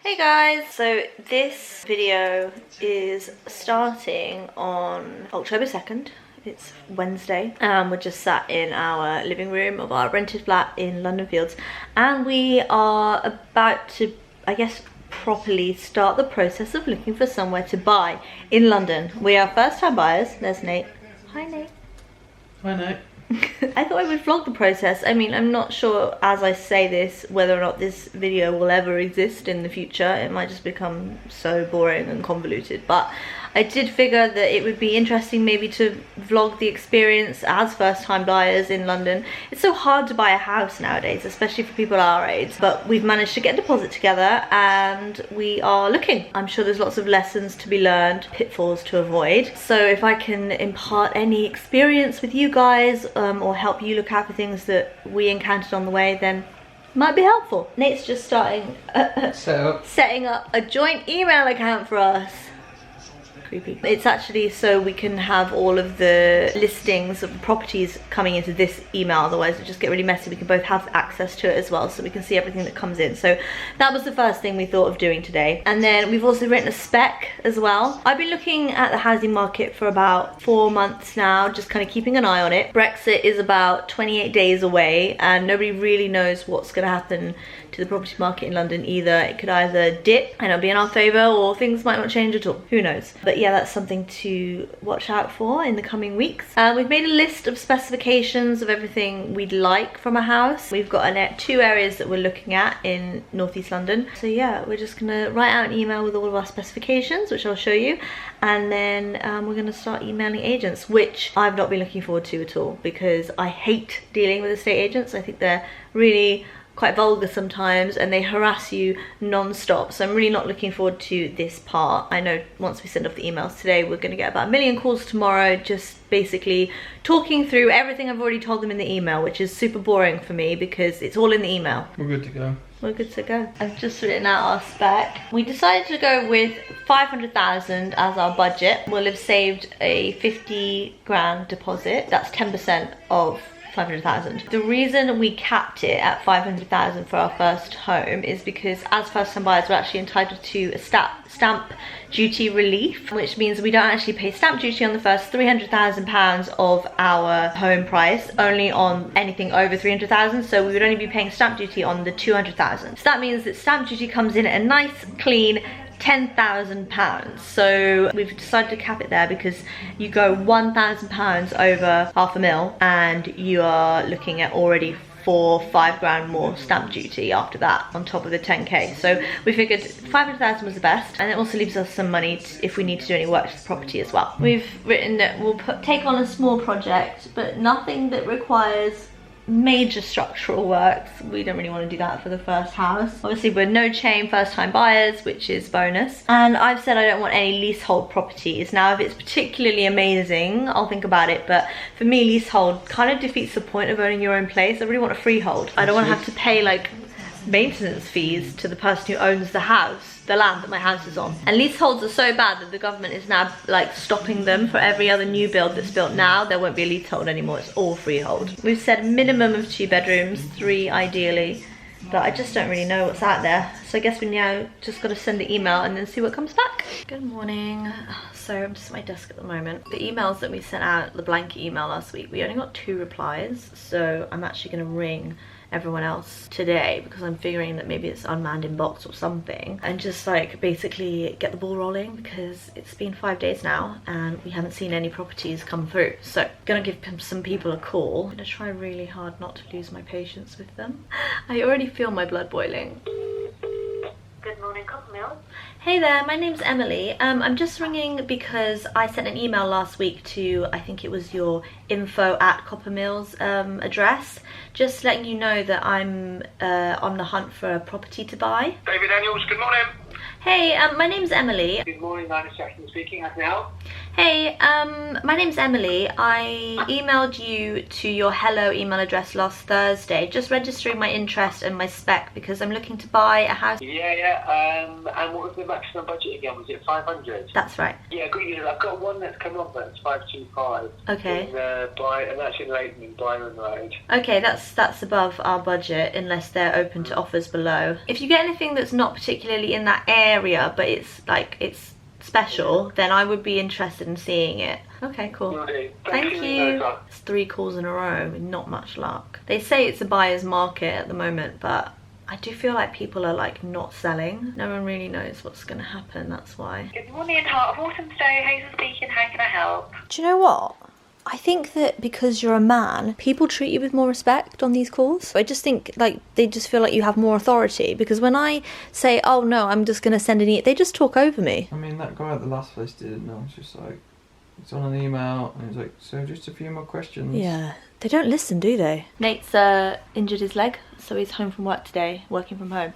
Hey guys, so this video is starting on October 2nd. It's Wednesday and we're just sat in our living room of our rented flat in London Fields, and we are about to, I guess, properly start the process of looking for somewhere to buy in London. We are first time buyers. There's Nate. Hi Nate. Hi Nate. I thought I would vlog the process. I mean, I'm not sure as I say this whether or not this video will ever exist in the future. It might just become so boring and convoluted, but I did figure that it would be interesting maybe to vlog the experience as first time buyers in London. It's so hard to buy a house nowadays, especially for people our age, but we've managed to get a deposit together and we are looking. I'm sure there's lots of lessons to be learned, pitfalls to avoid. So if I can impart any experience with you guys or help you look out for things that we encountered on the way, then might be helpful. Nate's just starting setting up a joint email account for us. Creepy. It's actually so we can have all of the listings of the properties coming into this email, otherwise it just get really messy. We can both have access to it as well, so we can see everything that comes in. So that was the first thing we thought of doing today. And then we've also written a spec as well. I've been looking at the housing market for about 4 months now, just kind of keeping an eye on it. Brexit is about 28 days away and nobody really knows what's going to happen to the property market in London either. It could either dip and it'll be in our favour, or things might not change at all. Who knows? But yeah, that's something to watch out for in the coming weeks. We've made a list of specifications of everything we'd like from a house. We've got 2 areas that we're looking at in northeast London. So yeah, we're just gonna write out an email with all of our specifications, which I'll show you, and then we're gonna start emailing agents, which I've not been looking forward to at all because I hate dealing with estate agents. I think they're really quite vulgar sometimes and they harass you non-stop, so I'm really not looking forward to this part. I know once we send off the emails today, we're going to get about 1 million calls tomorrow, just basically talking through everything I've already told them in the email, which is super boring for me because it's all in the email. We're good to go. We're good to go. I've just written out our spec. We decided to go with 500,000 as our budget. We'll have saved a 50 grand deposit. That's 10% of 500,000. The reason we capped it at 500,000 for our first home is because as first time buyers we're actually entitled to a stamp duty relief, which means we don't actually pay stamp duty on the first £300,000 of our home price, only on anything over 300,000. So we would only be paying stamp duty on the 200,000. So that means that stamp duty comes in at a nice clean £10,000. So we've decided to cap it there because you go £1,000 over half a mil and you are looking at already 4-5 grand more stamp duty after that on top of the 10k. So we figured 500,000 was the best, and it also leaves us some money if we need to do any work to the property as well. We've written that we'll take on a small project, but nothing that requires major structural works. We don't really want to do that for the first house. Obviously we're no chain first time buyers, which is bonus, and I've said I don't want any leasehold properties. Now if it's particularly amazing I'll think about it, but for me leasehold kind of defeats the point of owning your own place. I really want a freehold. I don't want to have to pay like maintenance fees to the person who owns the house, the land that my house is on. And leaseholds are so bad that the government is now like stopping them. For every other new build that's built now, there won't be a leasehold anymore. It's all freehold. We've said a minimum of 2 bedrooms, 3 ideally, but I just don't really know what's out there. So I guess we now just got to send the email and then see what comes back. Good morning. So I'm just at my desk at the moment. The emails that we sent out, the blanket email last week, we only got 2 replies. So I'm actually going to ring everyone else today because I'm figuring that maybe it's unmanned inbox or something, and just like basically get the ball rolling because it's been 5 days now and we haven't seen any properties come through. So gonna give some people a call. I'm gonna try really hard not to lose my patience with them. I already feel my blood boiling. Good morning, Coppermill. Hey there, my name's Emily. I'm just ringing because I sent an email last week to, I think it was your info@Coppermill's address, just letting you know that I'm on the hunt for a property to buy. David Daniels, good morning. Hey, my name's Emily. Good morning, Nina Jackson speaking. How can I help? Hey, my name's Emily. I emailed you to your hello email address last Thursday, just registering my interest and my spec because I'm looking to buy a house. Yeah. And what was the maximum budget again? Was it 500? That's right. Yeah, I've got one that's coming up. That's 525. Okay. And that's in Leighton, Byron Road. Okay, that's above our budget unless they're open to offers below. If you get anything that's not particularly in that area, but it's special, then I would be interested in seeing it. Okay, cool. Thank you. It's 3 calls in a row with not much luck. They say it's a buyer's market at the moment, but I do feel like people are like not selling. No one really knows what's going to happen, that's why. Good morning, Heart of Autumn Day. Hazel speaking. How can I help? Do you know what? I think that because you're a man, people treat you with more respect on these calls. I just think like they just feel like you have more authority, because when I say, oh no, I'm just going to send an email, they just talk over me. I mean, that guy at the last place didn't know. It's just like, it's on an email and he's like, so just a few more questions. Yeah, they don't listen, do they? Nate's injured his leg, so he's home from work today, working from home.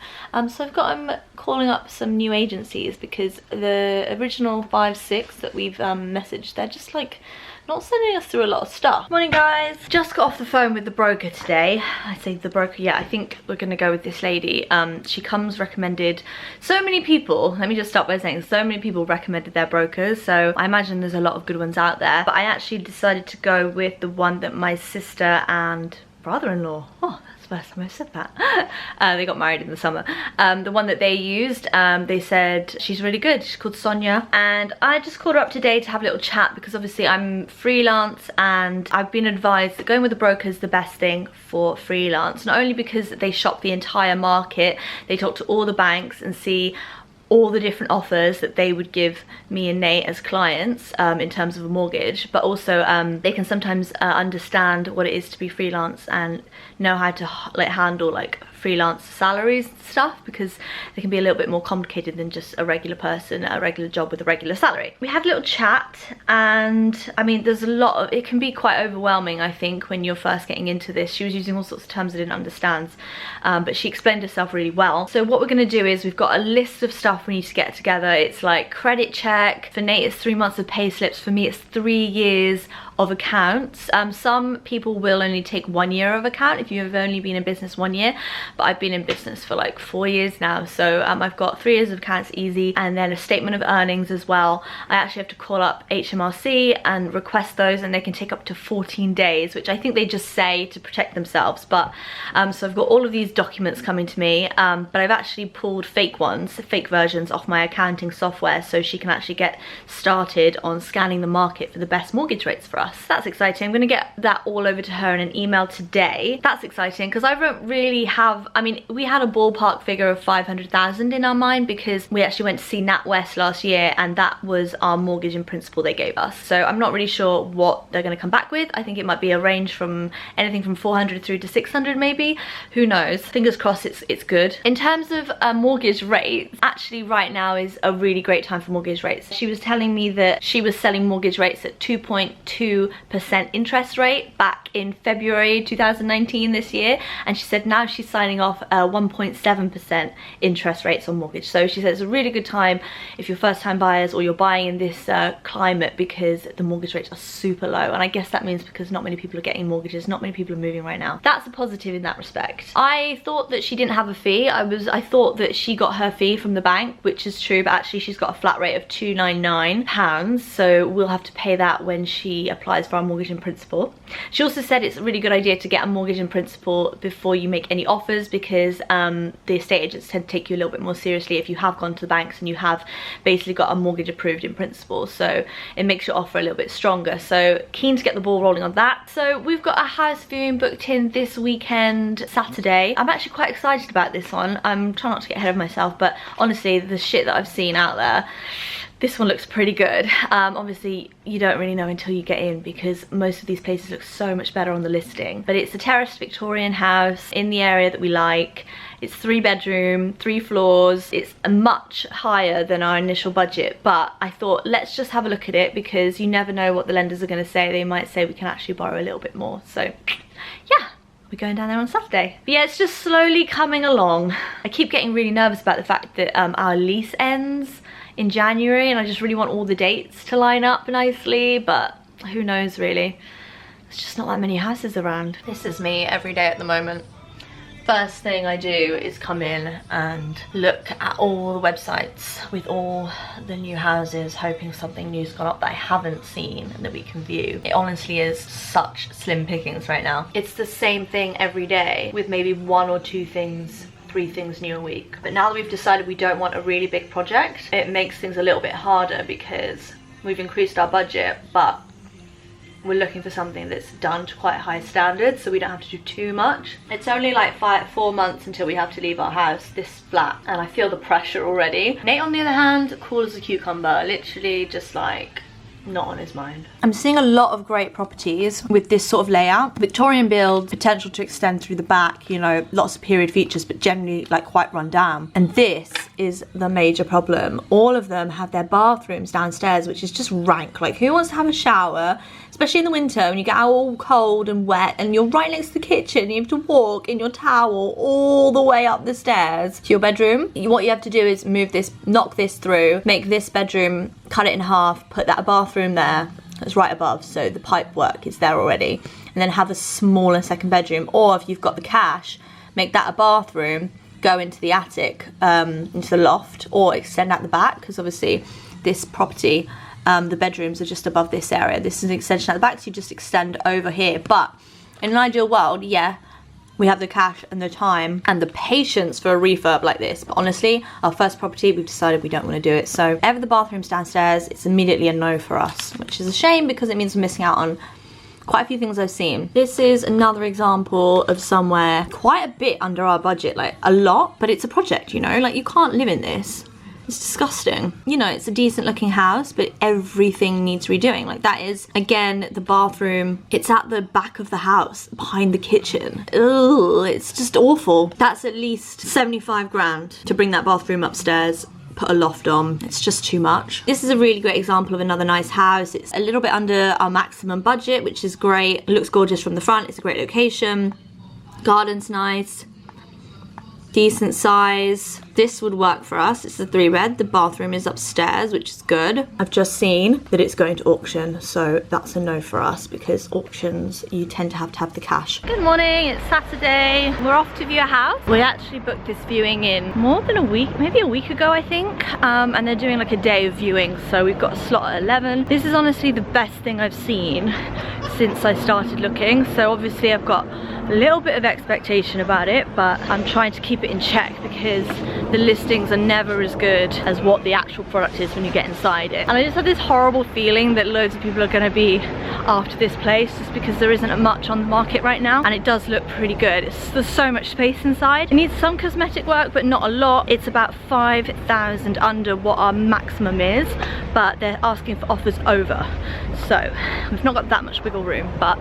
So I've got him calling up some new agencies because the original 5-6 that we've messaged, they're just like not sending us through a lot of stuff. Morning guys, just got off the phone with the broker today. I say the broker, yeah, I think we're gonna go with this lady. She comes recommended. So many people, let me just start by saying, so many people recommended their brokers, so I imagine there's a lot of good ones out there, but I actually decided to go with the one that my sister and brother-in-law, oh, that's the first time I've said that. They got married in the summer. The one that they used, they said she's really good. She's called Sonia, and I just called her up today to have a little chat because obviously I'm freelance and I've been advised that going with a broker is the best thing for freelance, not only because they shop the entire market, they talk to all the banks and see all the different offers that they would give me and Nate as clients in terms of a mortgage, but also they can sometimes understand what it is to be freelance and know how to like handle like freelance salaries and stuff, because they can be a little bit more complicated than just a regular person at a regular job with a regular salary. We had a little chat, and I mean there's a lot of, it can be quite overwhelming I think when you're first getting into this. She was using all sorts of terms I didn't understand, but she explained herself really well. So what we're going to do is we've got a list of stuff we need to get together. It's like credit check. For Nate it's 3 months of pay slips. For me it's 3 years of accounts. Some people will only take 1 year of account if you've only been in business 1 year, but I've been in business for like 4 years now, so I've got 3 years of accounts easy, and then a statement of earnings as well. I actually have to call up HMRC and request those, and they can take up to 14 days, which I think they just say to protect themselves, but so I've got all of these documents coming to me, but I've actually pulled fake ones, fake versions off my accounting software, so she can actually get started on scanning the market for the best mortgage rates for us. That's exciting. I'm gonna get that all over to her in an email today. That's exciting because I don't really have, I mean, we had a ballpark figure of 500,000 in our mind because we actually went to see NatWest last year, and that was our mortgage in principle they gave us. So I'm not really sure what they're gonna come back with. I think it might be a range from anything from 400 through to 600 maybe. Who knows? Fingers crossed it's good. In terms of mortgage rates, actually right now is a really great time for mortgage rates. She was telling me that she was selling mortgage rates at 2.2% interest rate back in February 2019 this year, and she said now she's signing off 1.7% interest rates on mortgage. So she said it's a really good time if you're first time buyers or you're buying in this climate, because the mortgage rates are super low, and I guess that means because not many people are getting mortgages, not many people are moving right now. That's a positive in that respect. I thought that she didn't have a fee. I thought that she got her fee from the bank, which is true, but actually she's got a flat rate of £299, so we'll have to pay that when she applies for our mortgage in principle. She also said it's a really good idea to get a mortgage in principle before you make any offers, because the estate agents tend to take you a little bit more seriously if you have gone to the banks and you have basically got a mortgage approved in principle, so it makes your offer a little bit stronger. So keen to get the ball rolling on that. So we've got a house viewing booked in this weekend, Saturday. I'm actually quite excited about this one. I'm trying not to get ahead of myself, but honestly the shit that I've seen out there, this one looks pretty good. Obviously you don't really know until you get in, because most of these places look so much better on the listing, but it's a terraced Victorian house in the area that we like. It's 3 bedroom, 3 floors. It's much higher than our initial budget, but I thought let's just have a look at it, because you never know what the lenders are going to say. They might say we can actually borrow a little bit more. So yeah, we're going down there on Saturday. But yeah, it's just slowly coming along. I keep getting really nervous about the fact that our lease ends in January, and I just really want all the dates to line up nicely, but who knows really. There's just not that many houses around. This is me every day at the moment. First thing I do is come in and look at all the websites with all the new houses, hoping something new's gone up that I haven't seen and that we can view. It honestly is such slim pickings right now. It's the same thing every day with maybe 1 or 2 things, 3 things new a week. But now that we've decided we don't want a really big project, it makes things a little bit harder because we've increased our budget, but we're looking for something that's done to quite high standards, so we don't have to do too much. It's only like 4 months until we have to leave our house, this flat, and I feel the pressure already. Nate, on the other hand, cool as a cucumber, literally just like not on his mind. I'm seeing a lot of great properties with this sort of layout. Victorian build, potential to extend through the back, you know, lots of period features, but generally like quite run down. And this is the major problem. All of them have their bathrooms downstairs, which is just rank. Like, who wants to have a shower, especially in the winter when you get out all cold and wet and you're right next to the kitchen, you have to walk in your towel all the way up the stairs to your bedroom. What you have to do is move this, knock this through, make this bedroom, cut it in half, put that bathroom there, that's right above, so the pipe work is there already, and then have a smaller second bedroom. Or if you've got the cash, make that a bathroom, go into the attic, into the loft, or extend out the back, because obviously this property, the bedrooms are just above this area. This is an extension at the back, so you just extend over here. But in an ideal world, yeah, we have the cash and the time and the patience for a refurb like this. But honestly, our first property, we've decided we don't want to do it. So ever the bathroom's downstairs, it's immediately a no for us, which is a shame because it means we're missing out on quite a few things I've seen. This is another example of somewhere quite a bit under our budget, like a lot, but it's a project, you know, like you can't live in this. It's disgusting. You know, it's a decent looking house, but everything needs redoing. Like that is, again, the bathroom. It's at the back of the house, behind the kitchen. Ugh, it's just awful. That's at least 75 grand to bring that bathroom upstairs, put a loft on. It's just too much. This is a really great example of another nice house. It's a little bit under our maximum budget, which is great. It looks gorgeous from the front. It's a great location. Garden's nice. Decent size. This would work for us. It's a 3-bed. The bathroom is upstairs, which is good. I've just seen that it's going to auction, so that's a no for us because auctions, you tend to have the cash. Good morning, it's Saturday. We're off to view a house. We actually booked this viewing in more than a week, maybe a week ago, I think. And they're doing like a day of viewing, so we've got a slot at 11. This is honestly the best thing I've seen since I started looking, so obviously I've got a little bit of expectation about it, but I'm trying to keep it in check because the listings are never as good as what the actual product is when you get inside it. And I just have this horrible feeling that loads of people are going to be after this place just because there isn't much on the market right now, and it does look pretty good. There's so much space inside. It needs some cosmetic work, but not a lot. It's about 5,000 under what our maximum is, but they're asking for offers over, so we've not got that much wiggle room. But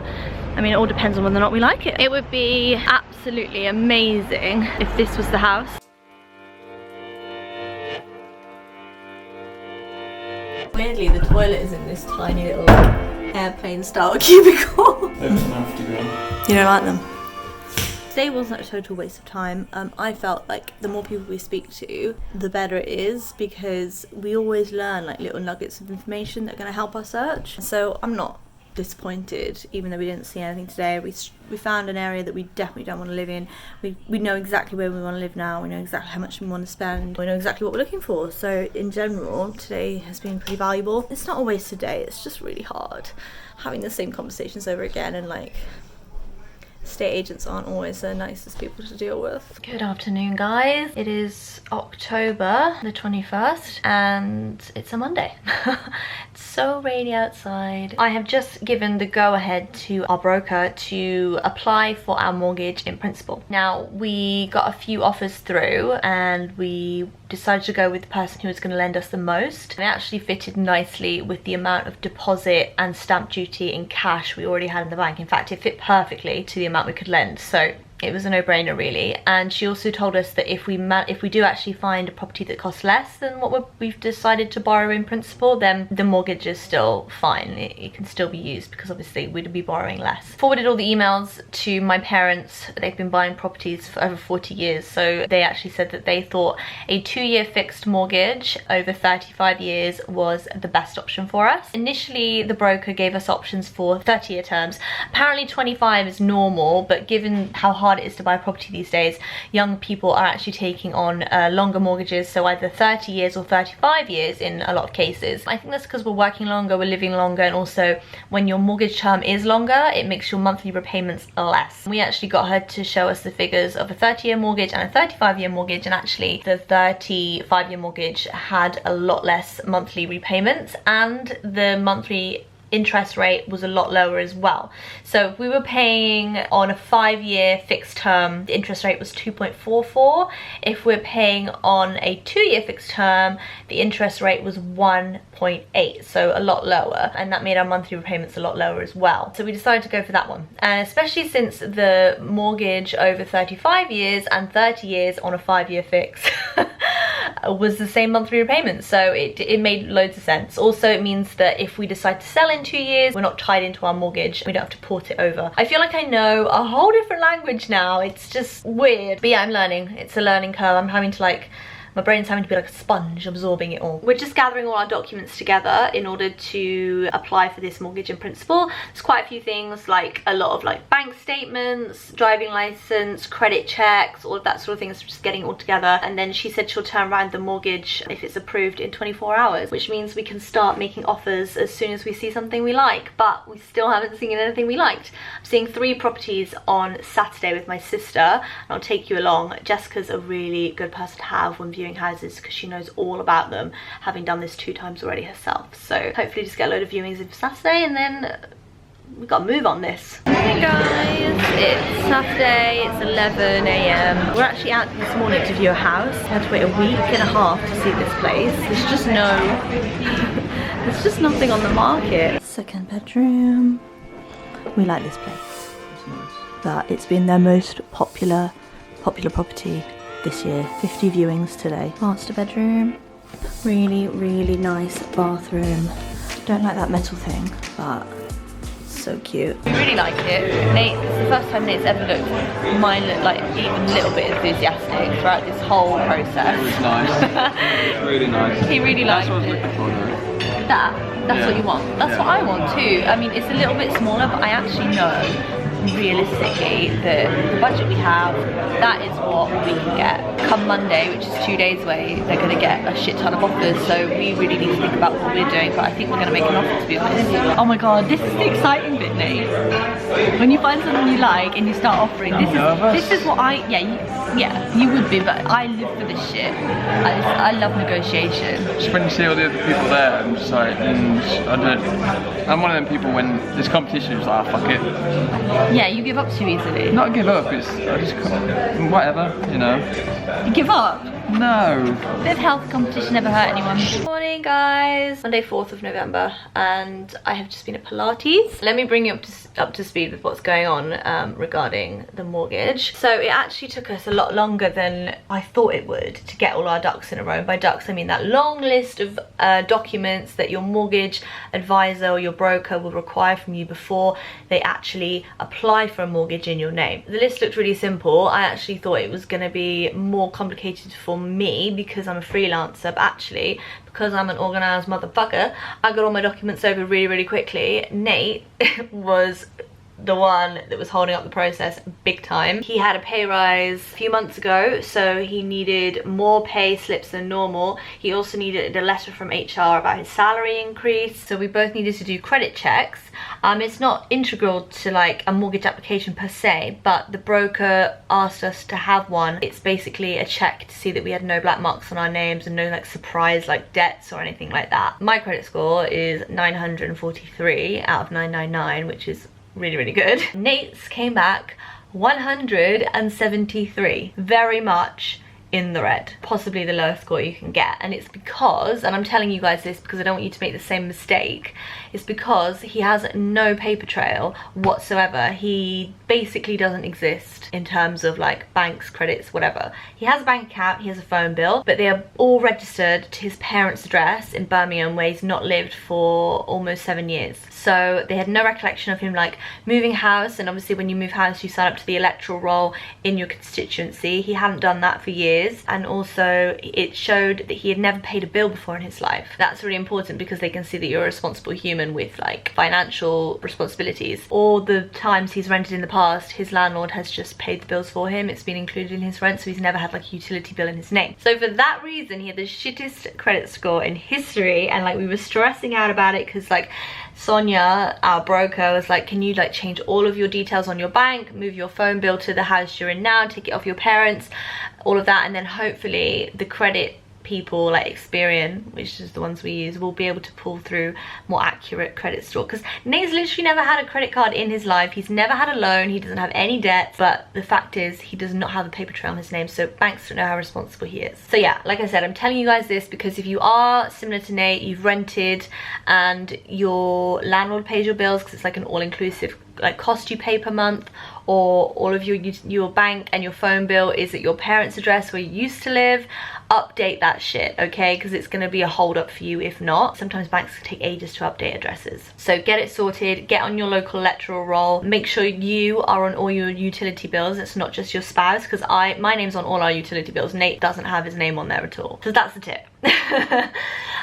I mean, it all depends on whether or not we like it. It would be absolutely amazing if this was the house. Weirdly, the toilet is in this tiny little airplane style cubicle. They don't have to go. You don't like them? Today wasn't a total waste of time. I felt like the more people we speak to, the better it is, because we always learn like little nuggets of information that are going to help our search. So I'm not disappointed, even though we didn't see anything today. We found an area that we definitely don't want to live in. We know exactly where we want to live now. We know exactly how much we want to spend. We know exactly what we're looking for. So in general, today has been pretty valuable. It's not a wasted day. It's just really hard having the same conversations over again, and like, estate agents aren't always the nicest people to deal with. Good afternoon, guys. It is October the 21st and it's a Monday. It's so rainy outside. I have just given the go-ahead to our broker to apply for our mortgage in principle. Now, we got a few offers through and we decided to go with the person who was going to lend us the most. It actually fitted nicely with the amount of deposit and stamp duty in cash we already had in the bank. In fact, it fit perfectly to the amount we could lend. So it was a no-brainer really. And she also told us that if we do actually find a property that costs less than what we've decided to borrow in principle, then the mortgage is still fine. It can still be used because obviously we'd be borrowing less. Forwarded all the emails to my parents. They've been buying properties for over 40 years, so they actually said that they thought a 2-year fixed mortgage over 35 years was the best option for us. Initially, the broker gave us options for 30-year terms. Apparently 25 is normal, but given how hard it is to buy a property these days, young people are actually taking on longer mortgages, so either 30 years or 35 years in a lot of cases. I think that's because we're working longer, we're living longer, and also when your mortgage term is longer, it makes your monthly repayments less. We actually got her to show us the figures of a 30-year mortgage and a 35-year mortgage, and actually the 35-year mortgage had a lot less monthly repayments, and the monthly interest rate was a lot lower as well. So if we were paying on a 5-year fixed term, the interest rate was 2.44. If we're paying on a 2-year fixed term, the interest rate was 1.8, so a lot lower, and that made our monthly repayments a lot lower as well. So we decided to go for that one, and especially since the mortgage over 35 years and 30 years on a 5-year fix was the same monthly repayment, so it made loads of sense. Also, it means that if we decide to sell in 2 years, we're not tied into our mortgage. We don't have to port it over. I feel like I know a whole different language now. It's just weird, but yeah, I'm learning. It's a learning curve. I'm having to my brain's having to be like a sponge, absorbing it all. We're just gathering all our documents together in order to apply for this mortgage in principle. There's quite a few things, like a lot of bank statements, driving license, credit checks, all of that sort of things, just getting it all together. And then she said she'll turn around the mortgage if it's approved in 24 hours, which means we can start making offers as soon as we see something we like, but we still haven't seen anything we liked. I'm seeing 3 properties on Saturday with my sister, and I'll take you along. Jessica's a really good person to have when viewing houses because she knows all about them, having done this 2 times already herself. So hopefully just get a load of viewings in for Saturday, and then we've got to move on this. Hey guys, it's Saturday, it's 11 AM. We're actually out this morning to view a house. We had to wait a week and a half to see this place. There's just there's just nothing on the market. 2nd bedroom. We like this place. It's nice. But it's been their most popular property this year. 50 viewings today. Master bedroom. Really, really nice bathroom. Don't like that metal thing, but so cute. We really like it. Nate, it's the first time Nate's ever looked even a little bit enthusiastic throughout this whole process. It was nice. It was really nice. He really liked it. That's what I was it. looking for though. That's what you want. That's what I want too. I mean, it's a little bit smaller, but I actually know realistically the budget we have, that is what we can get. Come Monday, which is 2 days away, they're going to get a shit ton of offers, so we really need to think about what we're doing, but I think we're going to make an offer, to be honest. Oh my god, this is the exciting bit, Nate. When you find something you like and you start offering, this is what yeah, you would be, but I live for this shit. I love negotiation. Just when you see all the other people there, I'm just like, I'm one of them people when there's competition, it's like, fuck it. Yeah, you give up too easily. Not give up, I just, whatever, you know. You give up? No. Bit of health competition never hurt anyone. Morning guys. Monday 4th of November, and I have just been at Pilates. Let me bring you up to speed with what's going on regarding the mortgage. So it actually took us a lot longer than I thought it would to get all our ducks in a row. By ducks I mean that long list of documents that your mortgage advisor or your broker will require from you before they actually apply for a mortgage in your name. The list looked really simple. I actually thought it was going to be more complicated for me because I'm a freelancer, but actually because I'm an organised motherfucker, I got all my documents over really, really quickly. Nate was the one that was holding up the process big time. He had a pay rise a few months ago, so he needed more pay slips than normal. He also needed a letter from HR about his salary increase, so we both needed to do credit checks. It's not integral to like a mortgage application per se, but the broker asked us to have one. It's basically a check to see that we had no black marks on our names and no like surprise like debts or anything like that. My credit score is 943 out of 999, which is really, really good. Nate's came back 173, very much in the red, possibly the lowest score you can get. And it's because, and I'm telling you guys this because I don't want you to make the same mistake, it's because he has no paper trail whatsoever. He basically doesn't exist in terms of like banks, credits, whatever. He has a bank account, he has a phone bill, but they are all registered to his parents' address in Birmingham, where he's not lived for almost 7 years. So they had no recollection of him like moving house, and obviously when you move house you sign up to the electoral roll in your constituency. He hadn't done that for years, and also it showed that he had never paid a bill before in his life. That's really important because they can see that you're a responsible human with like financial responsibilities. All the times he's rented in the past, his landlord has just paid the bills for him. It's been included in his rent, so he's never had like a utility bill in his name. So for that reason he had the shittest credit score in history, and like we were stressing out about it because like Sonia, our broker, was like, can you like change all of your details on your bank, move your phone bill to the house you're in now, take it off your parents, all of that, and then hopefully the credit people like Experian, which is the ones we use, will be able to pull through more accurate credit score. Because Nate's literally never had a credit card in his life, he's never had a loan, he doesn't have any debt, but the fact is he does not have a paper trail on his name, so banks don't know how responsible he is. So yeah, like I said, I'm telling you guys this because if you are similar to Nate, you've rented and your landlord pays your bills because it's like an all-inclusive like cost you pay per month, or all of your bank and your phone bill is at your parents' address where you used to live, update that shit, okay? Because it's going to be a hold up for you if not. Sometimes banks take ages to update addresses. So get it sorted, get on your local electoral roll, make sure you are on all your utility bills. It's not just your spouse, because my name's on all our utility bills. Nate doesn't have his name on there at all. So that's the tip.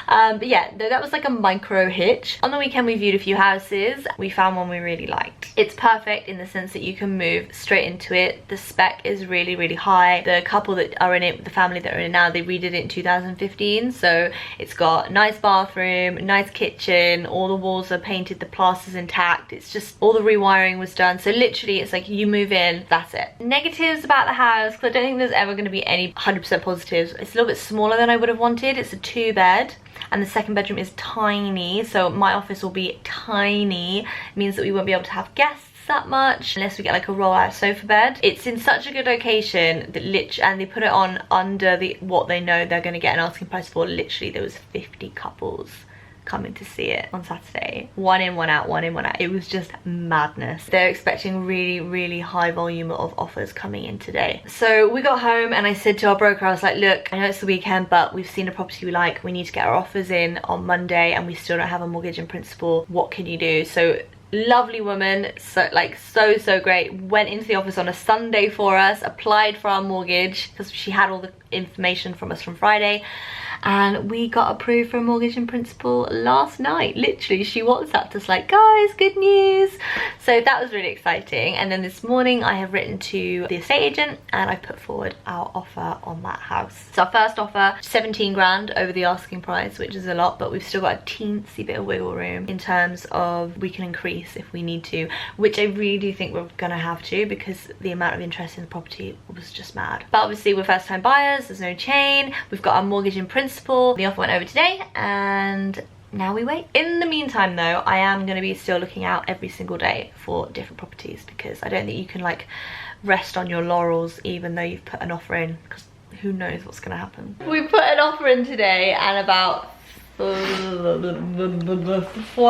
But yeah, that was like a micro hitch. On the weekend we viewed a few houses. We found one we really liked. It's perfect in the sense that you can move straight into it. The spec is really, really high. The couple that are in it, the family that are in it now, they redid it in 2015. So it's got a nice bathroom, nice kitchen, all the walls are painted, the plaster's intact. It's just all the rewiring was done. So literally it's like you move in, that's it. Negatives about the house, because I don't think there's ever going to be any 100% positives. It's a little bit smaller than I would have wanted. It's a 2-bed. And the second bedroom is tiny, so my office will be tiny. It means that we won't be able to have guests that much unless we get like a roll-out sofa bed. It's in such a good location that and they put it on under what they know they're going to get an asking price for. Literally there was 50 couples coming to see it on Saturday. One in, one out, one in, one out. It was just madness. They're expecting really, really high volume of offers coming in today. So we got home and I said to our broker, I was like, look, I know it's the weekend, but we've seen a property we like. We need to get our offers in on Monday and we still don't have a mortgage in principle. What can you do? So lovely woman, so great, went into the office on a Sunday for us, applied for our mortgage because she had all the information from us from Friday, and we got approved for a mortgage in principle last night. Literally, she WhatsApped us like, guys, good news. So that was really exciting. And then this morning I have written to the estate agent and I put forward our offer on that house. So our first offer, 17 grand over the asking price, which is a lot, but we've still got a teensy bit of wiggle room in terms of we can increase if we need to, which I really do think we're gonna have to because the amount of interest in the property was just mad. But obviously we're first time buyers, there's no chain, we've got our mortgage in principle. The offer went over today and now we wait. In the meantime though, I am going to be still looking out every single day for different properties because I don't think you can like rest on your laurels even though you've put an offer in, because who knows what's going to happen. We put an offer in today and about 4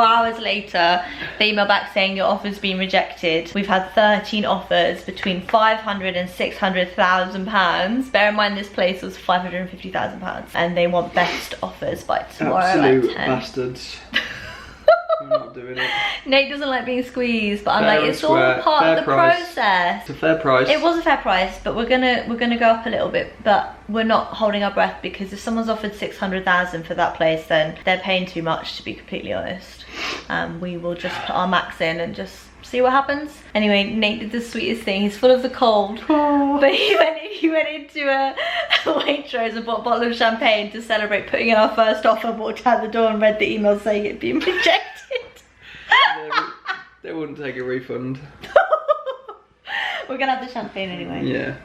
hours later they email back saying your offer's been rejected. We've had 13 offers between 500 and 600,000 pounds. Bear in mind this place was 550,000 pounds and they want best offers by tomorrow Absolute at 10. bastards. I'm not doing it. Nate doesn't like being squeezed, but I'm Fair like, it's square, all part fair of the price. process. It's a fair price. It was a fair price, but we're gonna go up a little bit, but we're not holding our breath because if someone's offered 600,000 for that place, then they're paying too much, to be completely honest. We will just put our max in and just see what happens. Anyway, Nate did the sweetest thing. He's full of the cold, but he went into a Waitrose and bought a bottle of champagne to celebrate putting in our first offer, walked out the door and read the email saying it'd been rejected. They wouldn't take a refund. We're gonna have the champagne anyway. Yeah.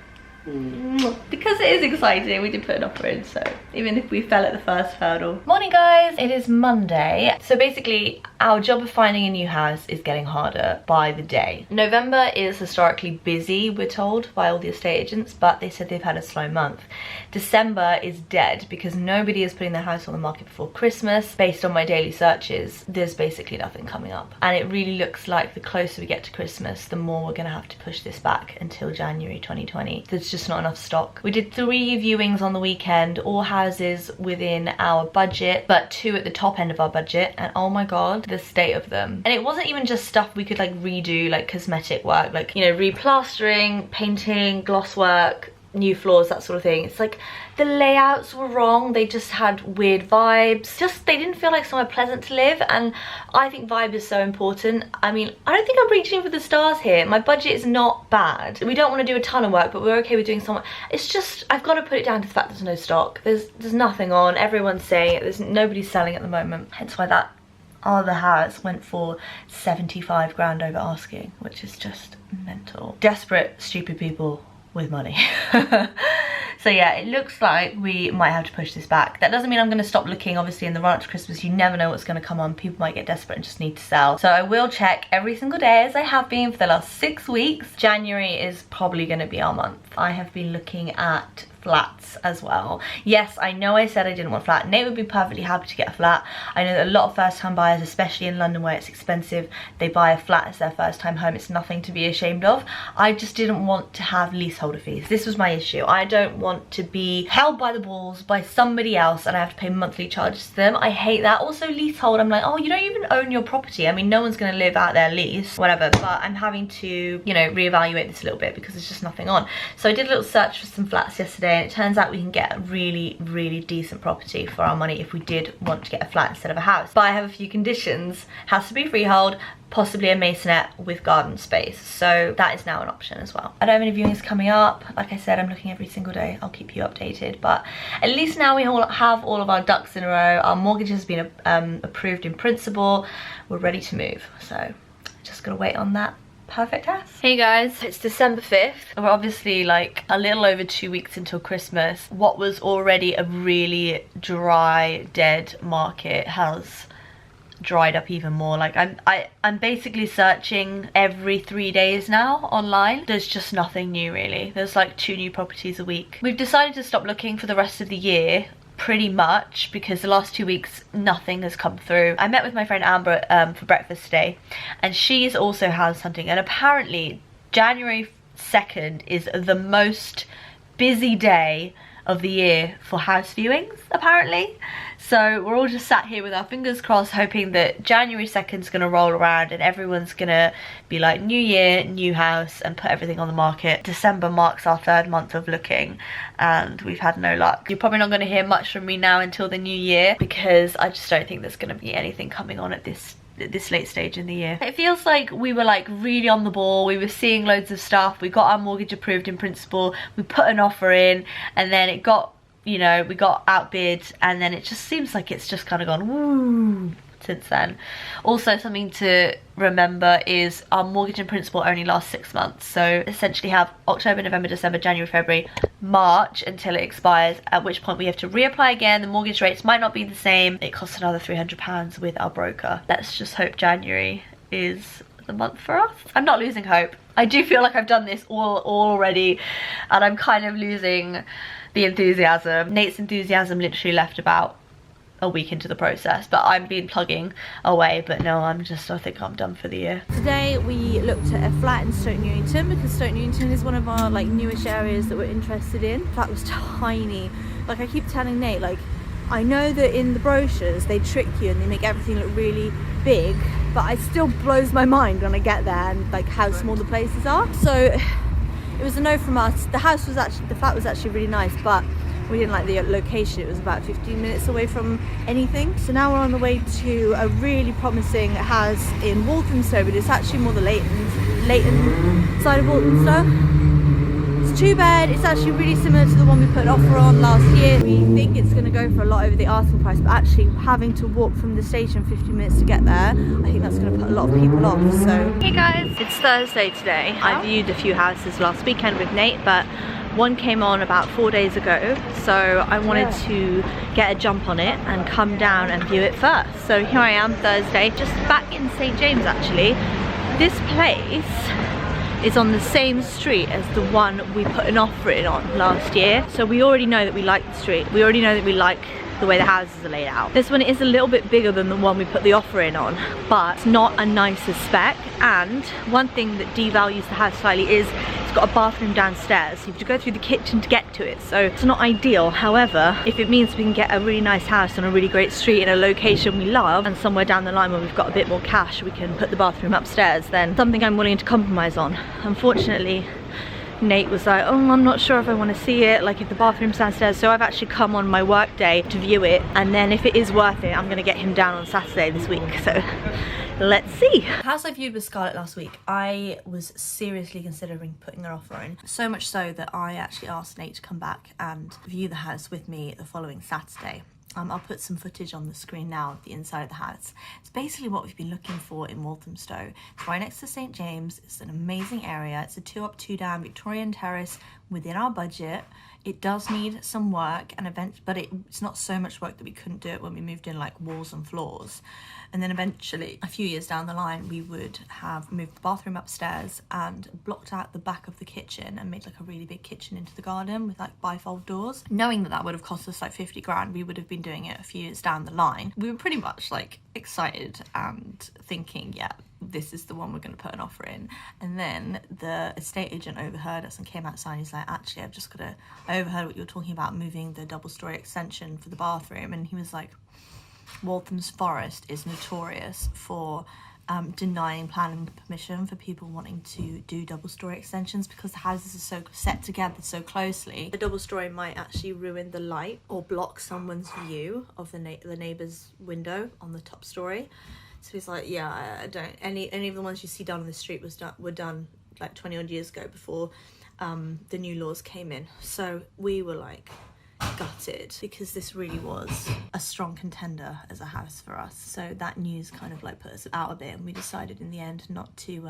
Because it is exciting, we did put an offer in, so even if we fell at the first hurdle. Morning guys, it is Monday. So basically our job of finding a new house is getting harder by the day. November is historically busy, we're told, by all the estate agents, but they said they've had a slow month. December is dead because nobody is putting their house on the market before Christmas. Based on my daily searches, there's basically nothing coming up, and it really looks like the closer we get to Christmas, the more we're gonna have to push this back until January 2020. There's just not enough stock. We did 3 viewings on the weekend, all houses within our budget, but 2 at the top end of our budget, and oh my god, the state of them. And it wasn't even just stuff we could like redo, like cosmetic work, like, you know, replastering, painting, gloss work, new floors, that sort of thing. It's like the layouts were wrong, they just had weird vibes, just they didn't feel like somewhere pleasant to live, and I think vibe is so important. I mean, I don't think I'm reaching for the stars here. My budget is not bad. We don't want to do a ton of work, but we're okay with doing some. It's just, I've got to put it down to the fact there's no stock. There's nothing on, everyone's saying it, there's nobody's selling at the moment, hence why that other house went for 75 grand over asking, which is just mental. Desperate, stupid people with money. So yeah, it looks like we might have to push this back. That doesn't mean I'm going to stop looking. Obviously in the run up to Christmas, you never know what's going to come on. People might get desperate and just need to sell. So I will check every single day, as I have been for the last 6 weeks. January is probably going to be our month. I have been looking at flats as well. Yes, I know I said I didn't want a flat. Nate would be perfectly happy to get a flat. I know that a lot of first time buyers, especially in London where it's expensive, they buy a flat as their first time home. It's nothing to be ashamed of. I just didn't want to have leaseholder fees. This was my issue. I don't want to be held by the balls by somebody else and I have to pay monthly charges to them. I hate that. Also leasehold, I'm like, oh, you don't even own your property. I mean, no one's going to live out their lease, whatever, but I'm having to, you know, reevaluate this a little bit because there's just nothing on. So I did a little search for some flats yesterday, and it turns out we can get a really decent property for our money if we did want to get a flat instead of a house. But I have a few conditions. Has to be freehold, possibly a masonette with garden space. So that is now an option as well. I don't have any viewings coming up. Like I said, I'm looking every single day. I'll keep you updated, but at least now we all have all of our ducks in a row. Our mortgage has been approved in principle. We're ready to move. So just gotta wait on that perfect house. Hey guys, it's December 5th. We're obviously like a little over 2 weeks until Christmas. What was already a really dry, dead market has dried up even more. Like I'm basically searching every 3 days now online. There's just nothing new really. There's like 2 new properties a week. We've decided to stop looking for the rest of the year, pretty much, because the last 2 weeks nothing has come through. I met with my friend Amber for breakfast today, and she's also house hunting, and apparently January 2nd is the most busy day of the year for house viewings, apparently. So we're all just sat here with our fingers crossed, hoping that January 2nd is going to roll around and everyone's going to be like, new year, new house, and put everything on the market. December marks our 3rd month of looking and we've had no luck. You're probably not going to hear much from me now until the new year, because I just don't think there's going to be anything coming on at this late stage in the year. It feels like we were like really on the ball. We were seeing loads of stuff. We got our mortgage approved in principle. We put an offer in, and then it got, you know, we got outbid, and then it just seems like it's just kind of gone woo since then. Also, something to remember is our mortgage in principle only lasts 6 months. So essentially have October, November, December, January, February, March until it expires, at which point we have to reapply again. The mortgage rates might not be the same. It costs another £300 with our broker. Let's just hope January is the month for us. I'm not losing hope. I do feel like I've done this all already, and I'm kind of losing the enthusiasm. Nate's enthusiasm literally left about a week into the process, but I've been plugging away. But no, I think I'm done for the year. Today we looked at a flat in Stoke Newington, because Stoke Newington is one of our like newish areas that we're interested in. The flat was tiny. Like I keep telling Nate, like, I know that in the brochures they trick you and they make everything look really big, but it still blows my mind when I get there and like how small the places are. So it was a no from us. The flat was actually really nice, but we didn't like the location. It was about 15 minutes away from anything. So now we're on the way to a really promising house in Walthamstow, but it's actually more the Leighton side of Walthamstow. It's 2-bed. It's actually really similar to the one we put an offer on last year. We think it's going to go for a lot over the asking price, but actually having to walk from the station 15 minutes to get there, I think that's going to put a lot of people off. So hey guys, it's Thursday today. I viewed a few houses last weekend with Nate, but One came on about 4 days ago, so I wanted to get a jump on it and come down and view it first. So here I am, Thursday, just back in St. James actually. This place is on the same street as the one we put an offer in on last year. So we already know that we like the street. We already know that we like the way the houses are laid out. This one is a little bit bigger than the one we put the offer in on, but it's not a nicer spec. And one thing that devalues the house slightly is it's got a bathroom downstairs, so you have to go through the kitchen to get to it, so it's not ideal. However, if it means we can get a really nice house on a really great street in a location we love, and somewhere down the line where we've got a bit more cash we can put the bathroom upstairs, then something I'm willing to compromise on. Unfortunately, Nate was like, oh, I'm not sure if I want to see it, like if the bathroom's downstairs. So I've actually come on my work day to view it, and then if it is worth it, I'm going to get him down on Saturday this week. So let's see. House I viewed with Scarlett last week, I was seriously considering putting an offer in. So much so that I actually asked Nate to come back and view the house with me the following Saturday. I'll put some footage on the screen now of the inside of the house. It's basically what we've been looking for in Walthamstow. It's right next to St. James. It's an amazing area. It's a 2-up, 2-down Victorian terrace within our budget. It does need some work, but it's not so much work that we couldn't do it when we moved in, like walls and floors. And then eventually, a few years down the line, we would have moved the bathroom upstairs and blocked out the back of the kitchen and made like a really big kitchen into the garden with like bifold doors. Knowing that that would have cost us like 50 grand, we would have been doing it a few years down the line. We were pretty much like excited and thinking, yeah, this is the one we're going to put an offer in. And then the estate agent overheard us and came outside and he's like, actually, I overheard what you were talking about, moving the double-story extension for the bathroom. And he was like, Waltham's Forest is notorious for denying planning permission for people wanting to do double-story extensions because the houses are so set together so closely. The double-story might actually ruin the light or block someone's view of the neighbour's window on the top story. So he's like, yeah, I don't. Any of the ones you see down on the street were done like 20 odd years ago before the new laws came in. So we were like gutted because this really was a strong contender as a house for us. So that news kind of like put us out a bit, and we decided in the end not to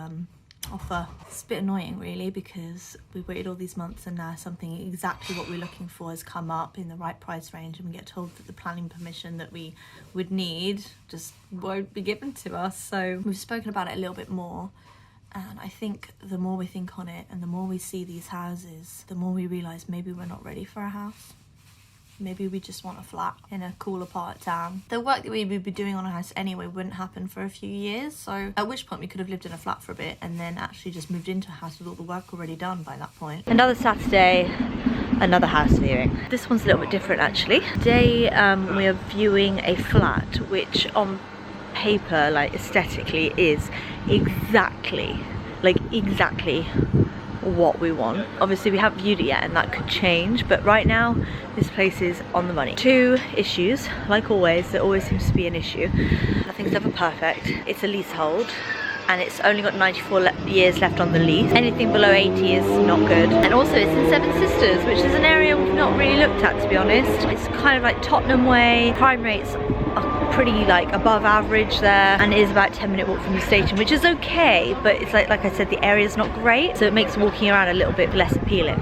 offer. It's a bit annoying really, because we waited all these months and now something exactly what we're looking for has come up in the right price range, and we get told that the planning permission that we would need just won't be given to us. So we've spoken about it a little bit more, and I think the more we think on it and the more we see these houses, the more we realise maybe we're not ready for a house. Maybe we just want a flat in a cooler part of town. The work that we would be doing on a house anyway wouldn't happen for a few years, so at which point we could have lived in a flat for a bit and then actually just moved into a house with all the work already done by that point. Another Saturday, another house viewing. This one's a little bit different actually. Today we are viewing a flat which on paper, like aesthetically, is exactly what we want. Obviously we haven't viewed it yet and that could change, but right now this place is on the money. Two issues, like always, there always seems to be an issue. Nothing's ever perfect. It's a leasehold and it's only got 94 years left on the lease. Anything below 80 is not good. And also it's in Seven Sisters, which is an area we've not really looked at, to be honest. It's kind of like Tottenham way. Crime rates are pretty like above average there, and it is about a 10-minute walk from the station, which is okay, but it's like I said, the area is not great, so it makes walking around a little bit less appealing.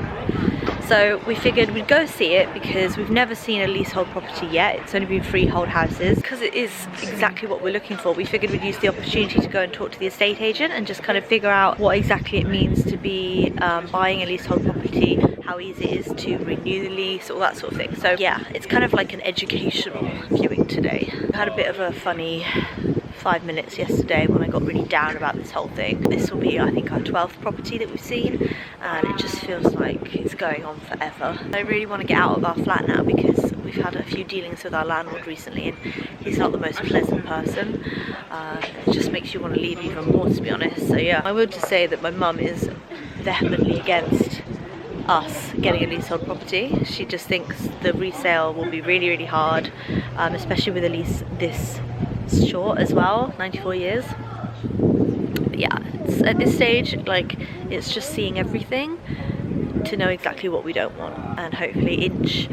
So we figured we'd go see it because we've never seen a leasehold property yet. It's only been freehold houses. Because it is exactly what we're looking for, we figured we'd use the opportunity to go and talk to the estate agent and just kind of figure out what exactly it means to be buying a leasehold property, how easy it is to renew the lease, all that sort of thing. So yeah, it's kind of like an educational viewing today. I had a bit of a funny 5 minutes yesterday when I got really down about this whole thing. This will be, I think, our 12th property that we've seen, and it just feels like it's going on forever. I really want to get out of our flat now because we've had a few dealings with our landlord recently and he's not the most pleasant person. It just makes you want to leave even more, to be honest. So yeah, I would just say that my mum is vehemently against us getting a leasehold property. She just thinks the resale will be really, really hard, especially with a lease this short as well, 94 years. But yeah, it's, at this stage, like, it's just seeing everything to know exactly what we don't want and hopefully inch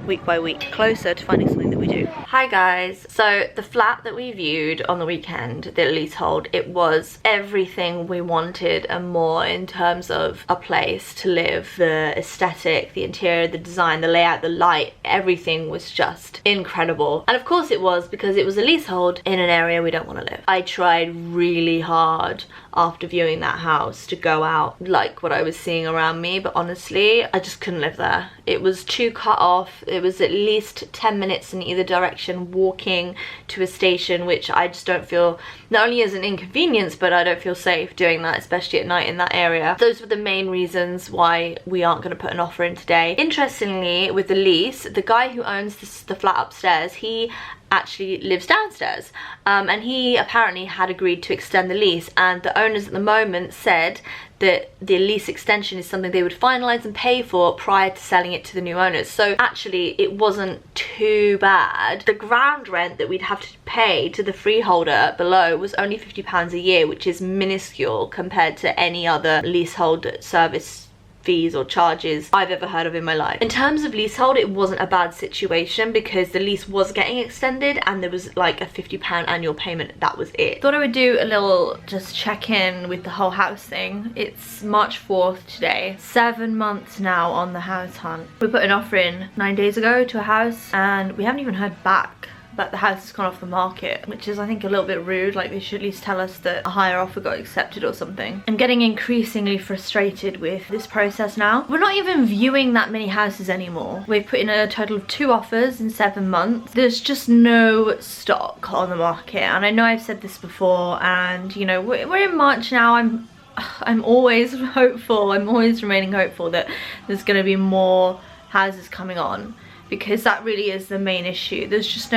week by week closer to finding something that we do. Hi guys, so the flat that we viewed on the weekend, the leasehold, it was everything we wanted and more in terms of a place to live. The aesthetic, the interior, the design, the layout, the light, everything was just incredible. And of course it was, because it was a leasehold in an area we don't want to live. I tried really hard after viewing that house to go out like what I was seeing around me, but honestly I just couldn't live there. It was too cut off. It was at least 10 minutes in either direction walking to a station, which I just don't feel, not only is an inconvenience, but I don't feel safe doing that, especially at night in that area. Those were the main reasons why we aren't going to put an offer in today. Interestingly, with the lease, the guy who owns the flat upstairs, he actually lives downstairs, and he apparently had agreed to extend the lease, and the owners at the moment said that the lease extension is something they would finalize and pay for prior to selling it to the new owners. So actually it wasn't too bad. The ground rent that we'd have to pay to the freeholder below was only £50 a year, which is minuscule compared to any other leasehold service fees or charges I've ever heard of in my life. In terms of leasehold, it wasn't a bad situation because the lease was getting extended and there was like a £50 annual payment. That was it. Thought I would do a little just check in with the whole house thing. It's March 4th today. 7 months now on the house hunt. We put an offer in 9 days ago to a house and we haven't even heard back. But the house has gone off the market, which is I think a little bit rude. Like, they should at least tell us that a higher offer got accepted or something. I'm getting increasingly frustrated with this process now. We're not even viewing that many houses anymore. We've put in a total of 2 offers in 7 months. There's just no stock on the market, and I know I've said this before, and you know, we're in March now. I'm always hopeful, I'm always remaining hopeful that there's going to be more houses coming on, because that really is the main issue. There's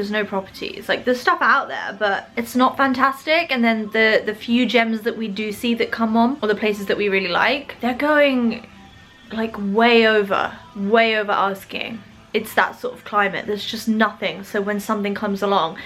no properties. Like, there's stuff out there, but it's not fantastic. And then the few gems that we do see that come on, or the places that we really like, they're going like way over asking. It's that sort of climate. There's just nothing. So when something comes along,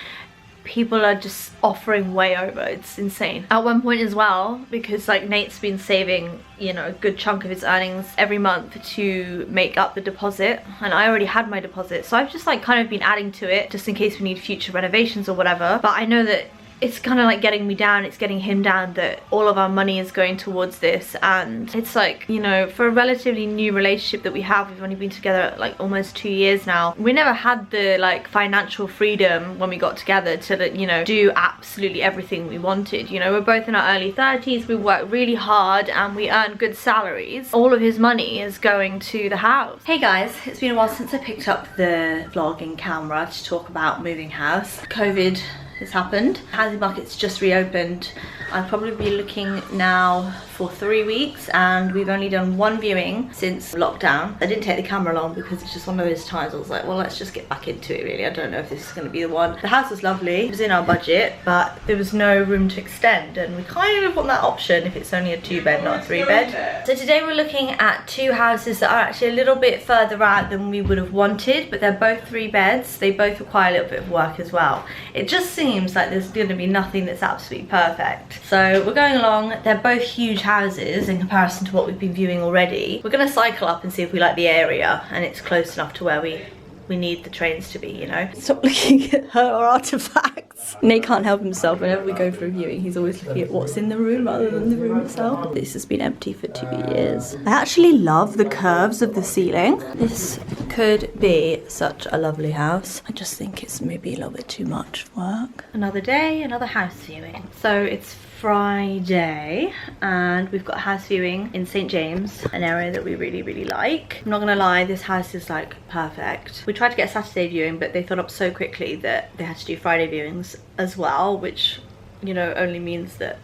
people are just offering way over. It's insane. At one point as well, because like Nate's been saving, you know, a good chunk of his earnings every month to make up the deposit, and I already had my deposit, so I've just like kind of been adding to it just in case we need future renovations or whatever. But I know that it's kind of like getting me down, it's getting him down, that all of our money is going towards this. And it's like, you know, for a relatively new relationship that we have, we've only been together like almost 2 years now, we never had the like financial freedom when we got together to, you know, do absolutely everything we wanted. You know, we're both in our early 30s, we work really hard and we earn good salaries. All of his money is going to the house. Hey guys, it's been a while since I picked up the vlogging camera to talk about moving house. COVID has happened. Housing market's just reopened. I'll probably be looking now for 3 weeks, and we've only done 1 viewing since lockdown. I didn't take the camera along because it's just one of those times I was like, well, let's just get back into it really. I don't know if this is going to be the one. The house was lovely. It was in our budget, but there was no room to extend, and we kind of want that option if it's only a 2-bed, not a 3-bed. So today we're looking at 2 houses that are actually a little bit further out than we would have wanted, but they're both 3 beds. They both require a little bit of work as well. It just seems like there's going to be nothing that's absolutely perfect. So we're going along. They're both huge houses in comparison to what we've been viewing already. We're going to cycle up and see if we like the area and it's close enough to where we need the trains to be, you know. Stop looking at her artifacts. Nate can't help himself. Whenever we go for a viewing, he's always looking at what's in the room rather than the room itself. This has been empty for 2 years. I actually love the curves of the ceiling. This could be such a lovely house. I just think it's maybe a little bit too much work. Another day, another house viewing. So it's Friday and we've got a house viewing in St. James, an area that we really like. I'm not gonna lie, this house is like perfect. We tried to get a Saturday viewing, but they filled up so quickly that they had to do Friday viewings as well, which, you know, only means that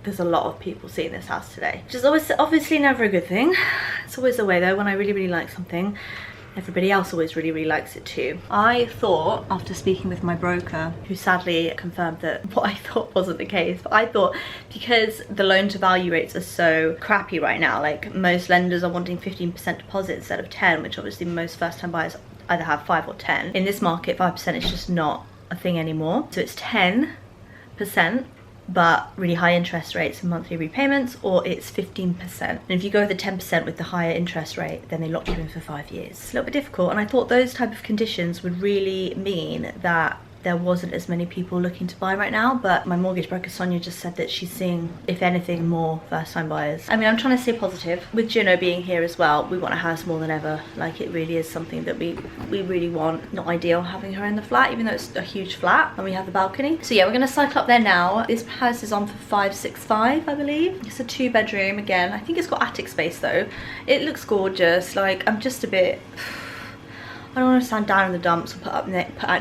there's a lot of people seeing this house today, which is always obviously never a good thing. It's always the way though. When I really like something, everybody else always really likes it too. I thought, after speaking with my broker, who sadly confirmed that what I thought wasn't the case, but I thought because the loan to value rates are so crappy right now, like most lenders are wanting 15% deposit instead of 10, which obviously most first time buyers either have 5 or 10. In this market, 5% is just not a thing anymore. So it's 10%, but really high interest rates and monthly repayments, or it's 15%. And if you go with the 10% with the higher interest rate, then they lock you in for 5 years. It's a little bit difficult, and I thought those type of conditions would really mean that there wasn't as many people looking to buy right now, but my mortgage broker Sonia just said that she's seeing, if anything, more first-time buyers. I mean, I'm trying to stay positive. With Juno being here as well, we want a house more than ever. Like, it really is something that we really want. Not ideal having her in the flat, even though it's a huge flat and we have the balcony. So yeah, we're gonna cycle up there now. This house is on for 565, I believe. It's a 2-bedroom again. I think it's got attic space though. It looks gorgeous. Like, I'm just a bit, I don't want to sound down in the dumps or put out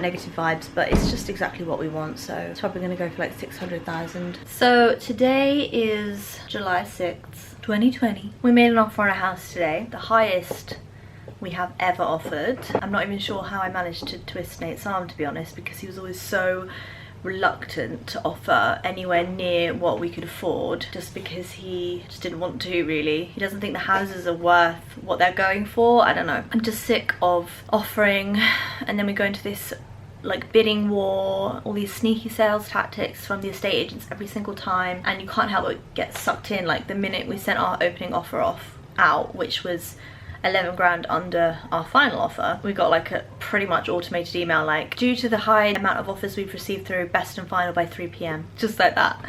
negative vibes, but it's just exactly what we want. So it's probably going to go for like 600,000. So today is July 6th, 2020. We made an offer on a house today, the highest we have ever offered. I'm not even sure how I managed to twist Nate's arm, to be honest, because he was always so reluctant to offer anywhere near what we could afford, just because he just didn't want to, really. He doesn't think the houses are worth what they're going for. I don't know. I'm just sick of offering and then we go into this like bidding war, all these sneaky sales tactics from the estate agents every single time, and you can't help but get sucked in. Like, the minute we sent our opening offer out, which was 11 grand under our final offer, we got like a pretty much automated email like, due to the high amount of offers we've received through, best and final by 3 p.m. Just like that.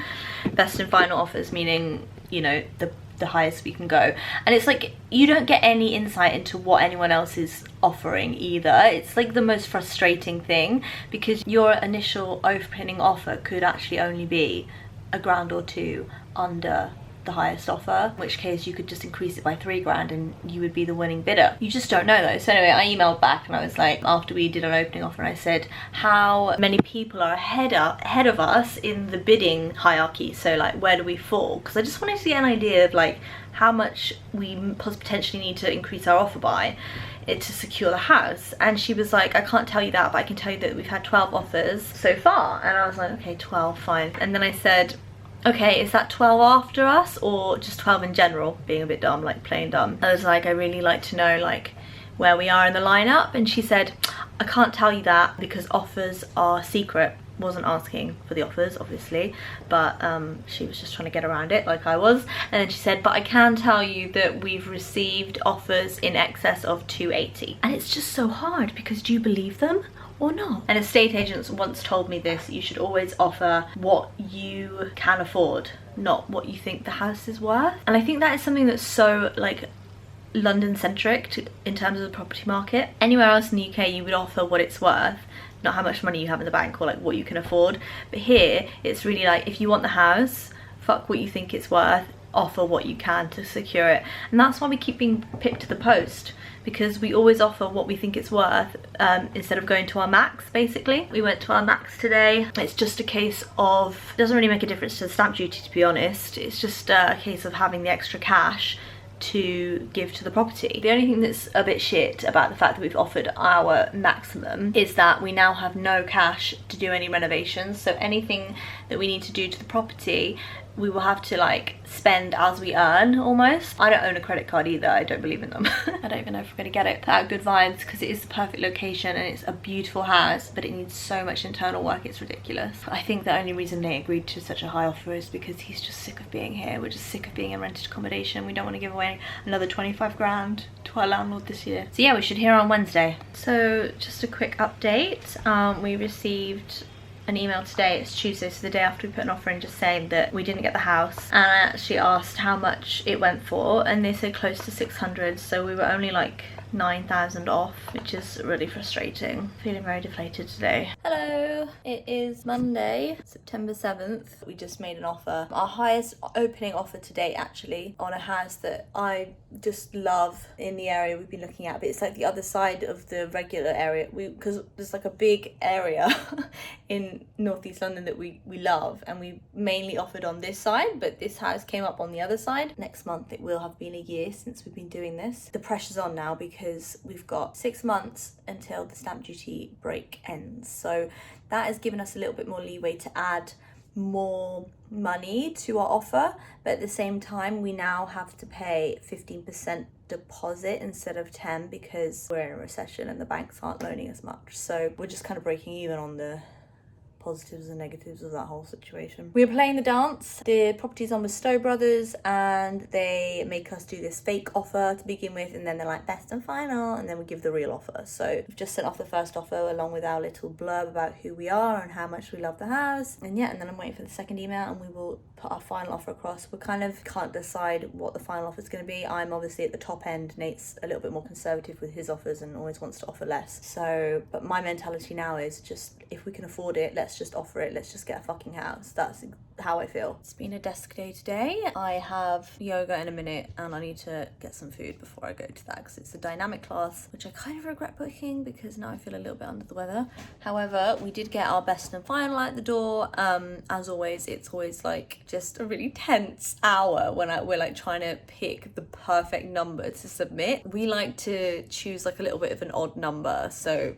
Best and final offers meaning, you know, the highest we can go. And it's like, you don't get any insight into what anyone else is offering either. It's like the most frustrating thing, because your initial opening offer could actually only be a grand or two under the highest offer, in which case you could just increase it by 3 grand and you would be the winning bidder. You just don't know though. So anyway, I emailed back and I was like, after we did an opening offer, and I said how many people are ahead of us in the bidding hierarchy. So like, where do we fall? Because I just wanted to get an idea of like how much we potentially need to increase our offer by to secure the house. And she was like, I can't tell you that, but I can tell you that we've had 12 offers so far. And I was like, okay, 12, fine. And then I said, okay, is that 12 after us or just 12 in general? Being a bit dumb, like plain dumb. I was like, I really like to know like where we are in the lineup. And she said, I can't tell you that because offers are secret. Wasn't asking for the offers, obviously, but she was just trying to get around it like I was. And then she said, but I can tell you that we've received offers in excess of 280. And it's just so hard, because do you believe them or not? And estate agents once told me this: you should always offer what you can afford, not what you think the house is worth. And I think that is something that's so like London centric in terms of the property market. Anywhere else in the UK you would offer what it's worth, not how much money you have in the bank or like what you can afford. But here it's really like, if you want the house, fuck what you think it's worth, offer what you can to secure it. And that's why we keep being pipped to the post, because we always offer what we think it's worth instead of going to our max. Basically, we went to our max today. It's just a case of, it doesn't really make a difference to the stamp duty, to be honest. It's just a case of having the extra cash to give to the property. The only thing that's a bit shit about the fact that we've offered our maximum is that we now have no cash to do any renovations. So anything that we need to do to the property, we will have to like spend as we earn almost. I don't own a credit card either. I don't believe in them. I don't even know if we're gonna get it. Put out good vibes, because it is the perfect location and it's a beautiful house, but it needs so much internal work, it's ridiculous. I think the only reason Nate agreed to such a high offer is because he's just sick of being here. We're just sick of being in rented accommodation. We don't want to give away another 25 grand to our landlord this year. So yeah, we should hear on Wednesday. So just a quick update. We received an email today, it's Tuesday, so the day after we put an offer in, just saying that we didn't get the house. And I actually asked how much it went for, and they said close to 600, so we were only like 9,000 off, which is really frustrating. Feeling very deflated today. Hello, it is Monday, September 7th. We just made an offer, our highest opening offer to date actually, on a house that I just love in the area we've been looking at, but it's like the other side of the regular area, because there's like a big area in northeast London that we love, and we mainly offered on this side, but this house came up on the other side. Next month it will have been a year since we've been doing this. The pressure's on now because we've got 6 months until the stamp duty break ends, so that has given us a little bit more leeway to add more money to our offer, but at the same time we now have to pay 15% deposit instead of 10 because we're in a recession and the banks aren't loaning as much. So we're just kind of breaking even on the positives and negatives of that whole situation. We were playing the dance. The property's on with Stowe Brothers, and they make us do this fake offer to begin with, and then they're like best and final, and then we give the real offer. So we've just sent off the first offer along with our little blurb about who we are and how much we love the house. And yeah, and then I'm waiting for the second email, and we will put our final offer across. We kind of can't decide what the final offer is going to be. I'm obviously at the top end. Nate's a little bit more conservative with his offers and always wants to offer less. So, but my mentality now is just, if we can afford it, let's just offer it. Let's just get a fucking house. That's how I feel. It's been a desk day today. I have yoga in a minute, and I need to get some food before I go to that, because it's a dynamic class, which I kind of regret booking because now I feel a little bit under the weather. However, we did get our best and final at the door. As always, it's always like just a really tense hour when we're like trying to pick the perfect number to submit. We like to choose like a little bit of an odd number, so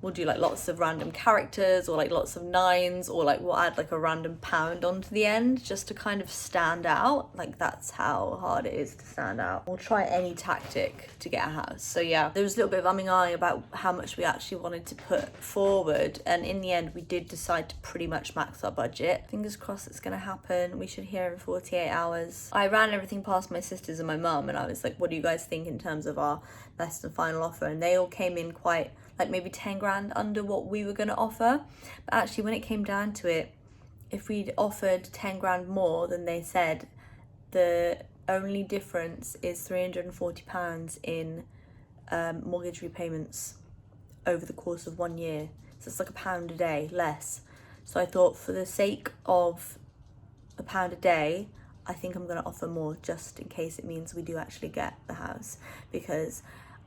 we'll do like lots of random characters, or like lots of nines, or like we'll add like a random pound onto the end just to kind of stand out. Like that's how hard it is to stand out. We'll try any tactic to get a house. So yeah, there was a little bit of umming and ahhing about how much we actually wanted to put forward, and in the end we did decide to pretty much max our budget. Fingers crossed it's gonna happen. We should hear in 48 hours. I ran everything past my sisters and my mum, and I was like, what do you guys think in terms of our best and final offer? And they all came in quite like maybe 10 grand under what we were going to offer. But actually, when it came down to it, if we'd offered 10 grand more than they said, the only difference is £340 in mortgage repayments over the course of 1 year. So it's like £1 a day less. So I thought, for the sake of £1 a day, I think I'm going to offer more, just in case it means we do actually get the house, because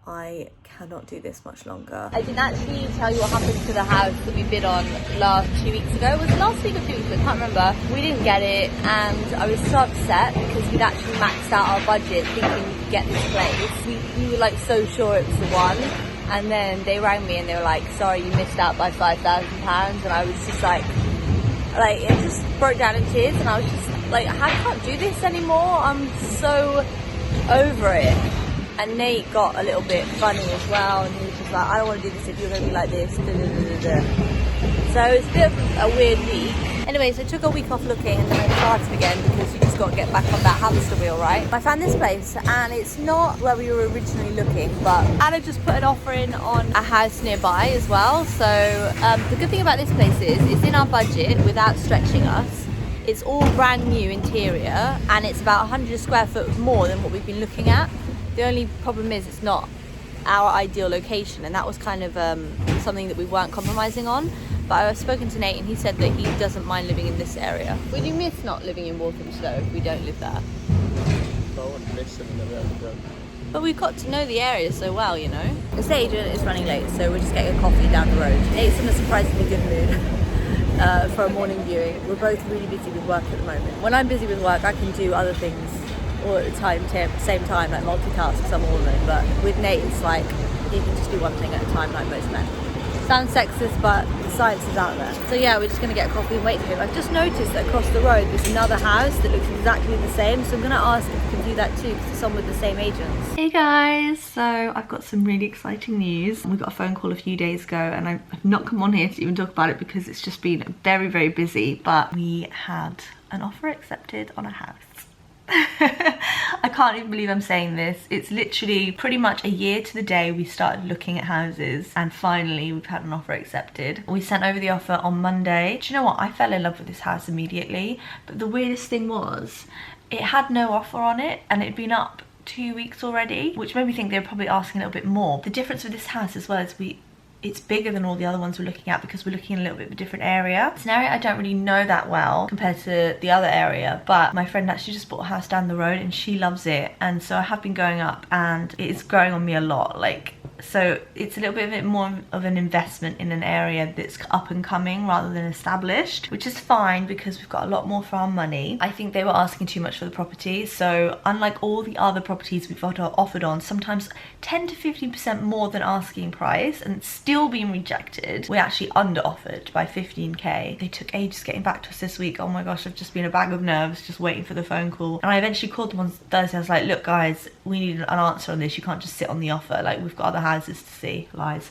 I cannot do this much longer. I didn't actually tell you what happened to the house that we bid on 2 weeks ago. Was it last week or 2 weeks ago? I can't remember. We didn't get it, and I was so upset because we'd actually maxed out our budget thinking we could get this place. We were like so sure it was the one, and then they rang me and they were like, sorry, you missed out by £5,000. And I was just like it just broke down in tears, and I was just like, I can't do this anymore. I'm so over it. And Nate got a little bit funny as well, and he was just like, I don't want to do this if you're going to be like this. Da, da, da, da, da. So it's a bit of a weird week. Anyway, so I took a week off looking, and then I started again because you just got to get back on that hamster wheel, right? I found this place, and it's not where we were originally looking, but Anna just put an offer in on a house nearby as well. So the good thing about this place is it's in our budget without stretching us. It's all brand new interior, and it's about 100 square foot more than what we've been looking at. The only problem is it's not our ideal location, and that was kind of something that we weren't compromising on. But I've spoken to Nate, and he said that he doesn't mind living in this area. Would you miss not living in Walthamstow if we don't live there? I wouldn't miss them in the end. But we've got to know the area so well, you know. The estate agent is running late, so we're just getting a coffee down the road. Nate's in a surprisingly good mood for a morning viewing. We're both really busy with work at the moment. When I'm busy with work, I can do other things all at the same time, like multitask, because I'm a woman. But with Nate, it's like he can just do one thing at a time, like most men. Sounds sexist, but the science is out there. So yeah, we're just gonna get a coffee and wait for him. I've just noticed that across the road there's another house that looks exactly the same, so I'm gonna ask if we can do that too, because it's on with the same agents. Hey guys, so I've got some really exciting news. We got a phone call a few days ago, and I've not come on here to even talk about it because it's just been very, very busy, but we had an offer accepted on a house. I can't even believe I'm saying this. It's literally pretty much a year to the day we started looking at houses, and finally we've had an offer accepted. We sent over the offer on Monday. Do you know what? I fell in love with this house immediately, but the weirdest thing was it had no offer on it, and it'd been up 2 weeks already, which made me think they were probably asking a little bit more. The difference with this house as well is it's bigger than all the other ones we're looking at, because we're looking in a little bit of a different area. It's an area I don't really know that well compared to the other area, but my friend actually just bought a house down the road and she loves it, and so I have been going up, and it's growing on me a lot. Like, so it's a little bit more of an investment in an area that's up and coming rather than established, which is fine because we've got a lot more for our money. I think they were asking too much for the property, so unlike all the other properties we've offered on, sometimes 10 to 15% more than asking price, and still being rejected, we actually under offered by 15k. They took ages getting back to us this week. Oh my gosh, I've just been a bag of nerves just waiting for the phone call, and I eventually called them on Thursday. I was like, look guys, we need an answer on this. You can't just sit on the offer. Like, we've got other houses houses to see. Lies.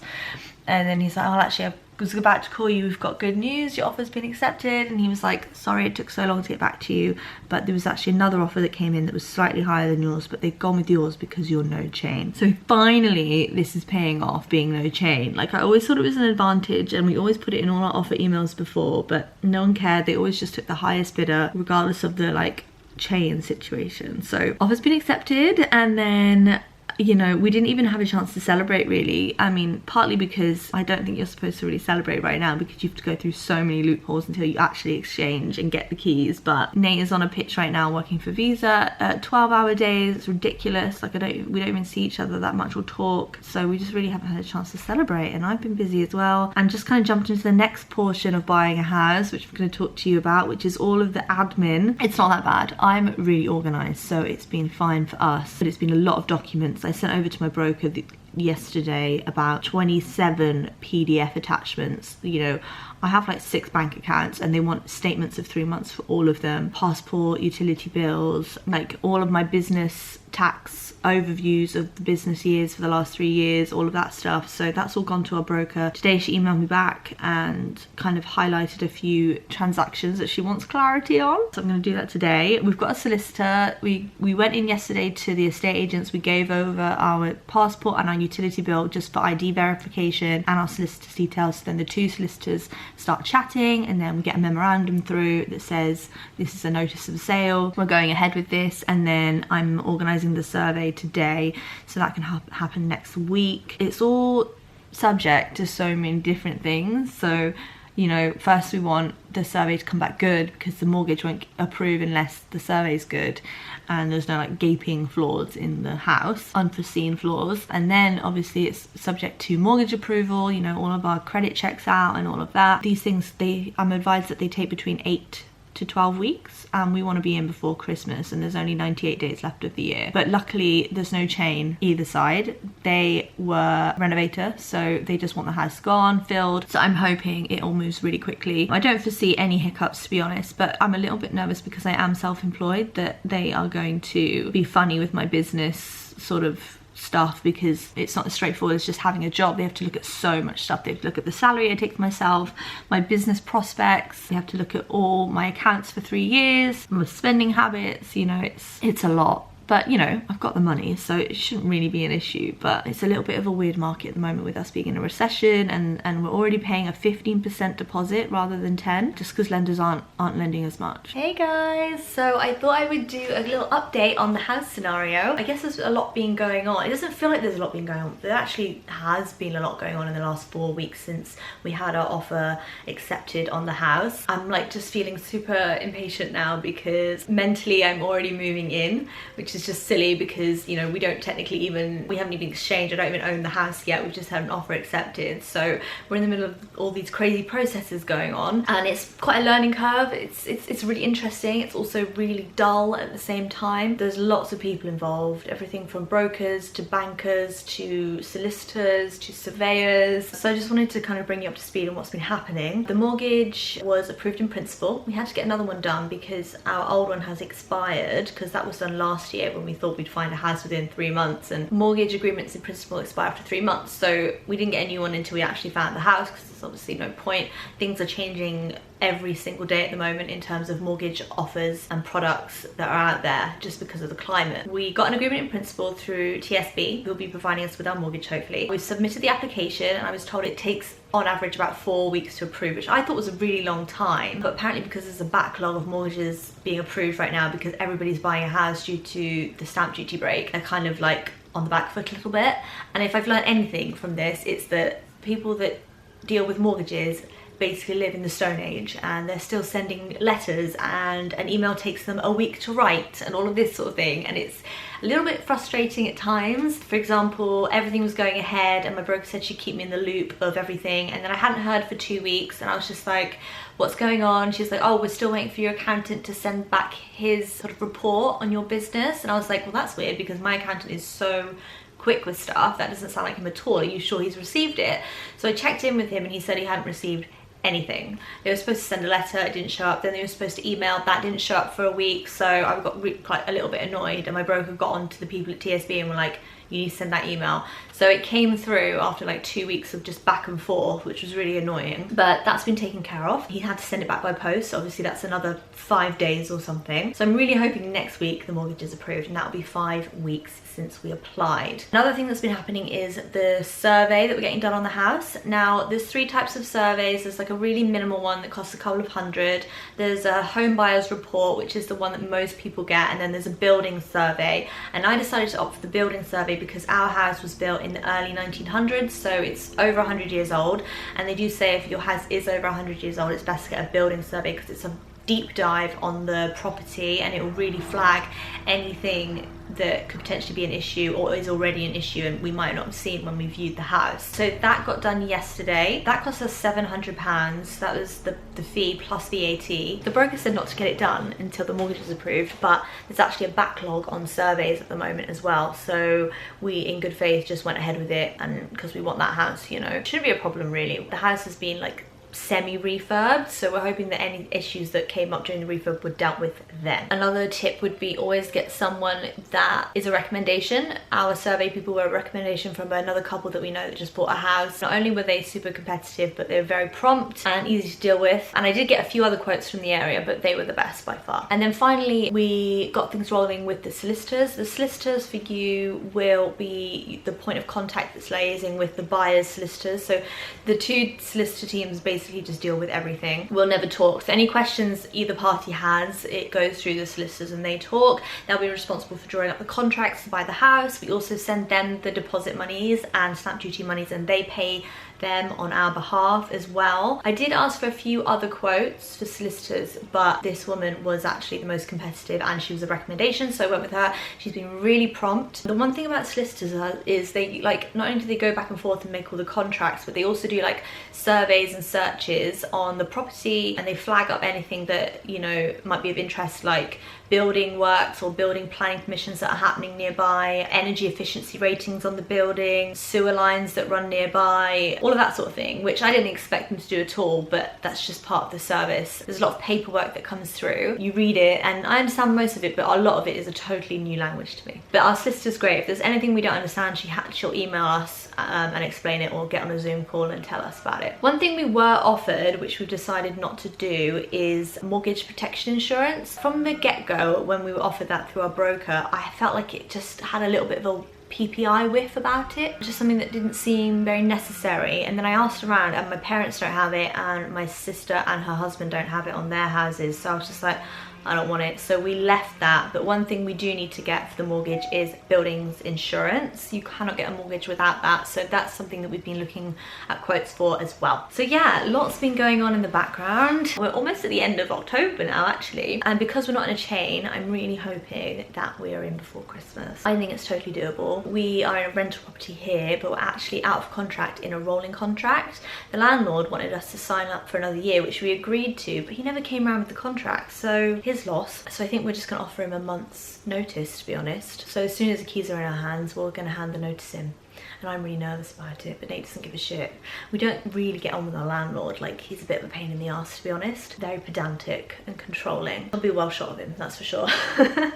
And then he's like, oh, actually, I was about to call you, we've got good news, your offer's been accepted. And he was like, sorry it took so long to get back to you, but there was actually another offer that came in that was slightly higher than yours, but they've gone with yours because you're no chain. So finally this is paying off, being no chain. Like, I always thought it was an advantage, and we always put it in all our offer emails before, but no one cared. They always just took the highest bidder regardless of the like chain situation. So offer's been accepted, and then, you know, we didn't even have a chance to celebrate really. I mean, partly because I don't think you're supposed to really celebrate right now because you have to go through so many loopholes until you actually exchange and get the keys. But Nate is on a pitch right now working for Visa at 12-hour days. It's ridiculous. Like, we don't even see each other that much or talk. So we just really haven't had a chance to celebrate, and I've been busy as well. And just kind of jumped into the next portion of buying a house, which I'm going to talk to you about, which is all of the admin. It's not that bad. I'm really organized, so it's been fine for us, but it's been a lot of documents. I sent over to my broker yesterday about 27 PDF attachments. You know, I have like 6 bank accounts, and they want statements of 3 months for all of them, passport, utility bills, like all of my business tax overviews of the business years for the last 3 years, all of that stuff. So that's all gone to our broker. Today she emailed me back and kind of highlighted a few transactions that she wants clarity on. So I'm going to do that today. We've got a solicitor. We went in yesterday to the estate agents. We gave over our passport and our utility bill just for ID verification and our solicitor's details. So then the 2 solicitors start chatting, and then we get a memorandum through that says this is a notice of sale, we're going ahead with this, and then I'm organising the survey today, so that can happen next week. It's all subject to so many different things. So, you know, first we want the survey to come back good, because the mortgage won't approve unless the survey's good and there's no like gaping flaws in the house, unforeseen flaws. And then obviously it's subject to mortgage approval, you know, all of our credit checks out and all of that. These things, I'm advised that they take between 8 to 12 weeks, and we want to be in before Christmas, and there's only 98 days left of the year. But luckily there's no chain either side. They were renovator, so they just want the house gone, filled. So I'm hoping it all moves really quickly. I don't foresee any hiccups, to be honest, but I'm a little bit nervous because I am self-employed, that they are going to be funny with my business sort of stuff, because it's not as straightforward as just having a job. They have to look at so much stuff. They have to look at the salary I take for myself, my business prospects, they have to look at all my accounts for 3 years, my spending habits. You know, it's a lot. But, you know, I've got the money, so it shouldn't really be an issue. But it's a little bit of a weird market at the moment with us being in a recession, and we're already paying a 15% deposit rather than 10, just because lenders aren't lending as much. Hey guys, so I thought I would do a little update on the house scenario. I guess there's a lot been going on. It doesn't feel like there's a lot been going on. There actually has been a lot going on in the last 4 weeks since we had our offer accepted on the house. I'm like just feeling super impatient now, because mentally I'm already moving in, which is just silly because, you know, we haven't even exchanged. I don't even own the house yet. We've just had an offer accepted. So we're in the middle of all these crazy processes going on, and it's quite a learning curve. It's really interesting. It's also really dull at the same time. There's lots of people involved, everything from brokers to bankers to solicitors to surveyors. So I just wanted to kind of bring you up to speed on what's been happening. The mortgage was approved in principle. We had to get another one done because our old one has expired, because that was done last year when we thought we'd find a house within 3 months, and mortgage agreements in principle expire after 3 months. So we didn't get a new one until we actually found the house, because there's obviously no point. Things are changing every single day at the moment in terms of mortgage offers and products that are out there, just because of the climate. We got an agreement in principle through TSB, who'll be providing us with our mortgage hopefully. We've submitted the application, and I was told it takes on average about 4 weeks to approve, which I thought was a really long time. But apparently, because there's a backlog of mortgages being approved right now because everybody's buying a house due to the stamp duty break, they're kind of like on the back foot a little bit. And if I've learned anything from this, it's that people that deal with mortgages basically live in the Stone Age, and they're still sending letters, and an email takes them a week to write, and all of this sort of thing. And it's a little bit frustrating at times. For example, everything was going ahead and my broker said she'd keep me in the loop of everything, and then I hadn't heard for 2 weeks, and I was just like, what's going on? She's like, oh, we're still waiting for your accountant to send back his sort of report on your business. And I was like, well, that's weird, because my accountant is so quick with stuff. That doesn't sound like him at all. Are you sure he's received it? So I checked in with him, and he said he hadn't received anything. They were supposed to send a letter, it didn't show up. Then they were supposed to email, that didn't show up for a week. So I got quite a little bit annoyed, and my broker got on to the people at TSB and were like, you need to send that email. So it came through after like 2 weeks of just back and forth, which was really annoying, but that's been taken care of. He had to send it back by post, so obviously that's another 5 days or something. So I'm really hoping next week the mortgage is approved, and that'll be 5 weeks since we applied. Another thing that's been happening is the survey that we're getting done on the house. Now there's 3 types of surveys. There's like a really minimal one that costs a couple of $100. There's a home buyer's report, which is the one that most people get, and then there's a building survey. And I decided to opt for the building survey because our house was built in the early 1900s, so it's over 100 years old, and they do say if your house is over 100 years old, it's best to get a building survey because it's a deep dive on the property and it will really flag anything that could potentially be an issue or is already an issue and we might not have seen when we viewed the house. So that got done yesterday. That cost us £700. That was the fee plus VAT. The broker said not to get it done until the mortgage was approved, but there's actually a backlog on surveys at the moment as well. So we, in good faith, just went ahead with it, and because we want that house, you know, it shouldn't be a problem really. The house has been like semi-refurbed, so we're hoping that any issues that came up during the refurb were dealt with then. Another tip would be always get someone that is a recommendation. Our survey people were a recommendation from another couple that we know that just bought a house. Not only were they super competitive, but they were very prompt and easy to deal with, and I did get a few other quotes from the area, but they were the best by far. And then finally we got things rolling with the solicitors. The solicitors for you will be the point of contact that's liaising with the buyer's solicitors. So the 2 solicitor teams basically just deal with everything. We'll never talk, so any questions either party has, it goes through the solicitors and they talk. They'll be responsible for drawing up the contracts to buy the house. We also send them the deposit monies and stamp duty monies, and they pay them on our behalf as well. I did ask for a few other quotes for solicitors, but this woman was actually the most competitive and she was a recommendation, so I went with her. She's been really prompt. The one thing about solicitors is they, like, not only do they go back and forth and make all the contracts, but they also do like surveys and searches on the property, and they flag up anything that, you know, might be of interest, like building works or building planning permissions that are happening nearby, energy efficiency ratings on the building, sewer lines that run nearby, all of that sort of thing, which I didn't expect them to do at all, but that's just part of the service. There's a lot of paperwork that comes through. You read it, and I understand most of it, but a lot of it is a totally new language to me. But our solicitor's great. If there's anything we don't understand, she'll email us and explain it, or get on a Zoom call and tell us about it. One thing we were offered, which we've decided not to do, is mortgage protection insurance. From the get-go, when we were offered that through our broker, I felt like it just had a little bit of a PPI whiff about it, just something that didn't seem very necessary. And then I asked around, and my parents don't have it, and my sister and her husband don't have it on their houses, so I was just like, I don't want it, so we left that. But one thing we do need to get for the mortgage is buildings insurance. You cannot get a mortgage without that, so that's something that we've been looking at quotes for as well. So yeah, lots been going on in the background. We're almost at the end of October now actually, and because we're not in a chain, I'm really hoping that we are in before Christmas. I think it's totally doable. We are in a rental property here, but we're actually out of contract in a rolling contract. The landlord wanted us to sign up for another year, which we agreed to, but he never came around with the contract, so his loss. So I think we're just gonna offer him a month's notice, to be honest. So as soon as the keys are in our hands, we're gonna hand the notice in. And I'm really nervous about it, but Nate doesn't give a shit. We don't really get on with our landlord. Like, he's a bit of a pain in the arse, to be honest. Very pedantic and controlling. I'll be well shot of him, that's for sure.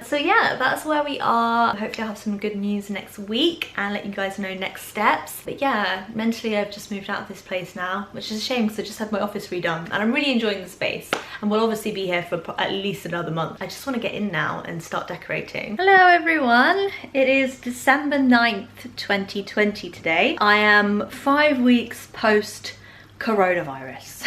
So yeah, that's where we are. Hopefully I'll have some good news next week and let you guys know next steps. But yeah, mentally I've just moved out of this place now, which is a shame because I just had my office redone and I'm really enjoying the space. And we'll obviously be here for at least another month. I just want to get in now and start decorating. Hello everyone, it is December 9th, 2020 today. I am 5 weeks post coronavirus.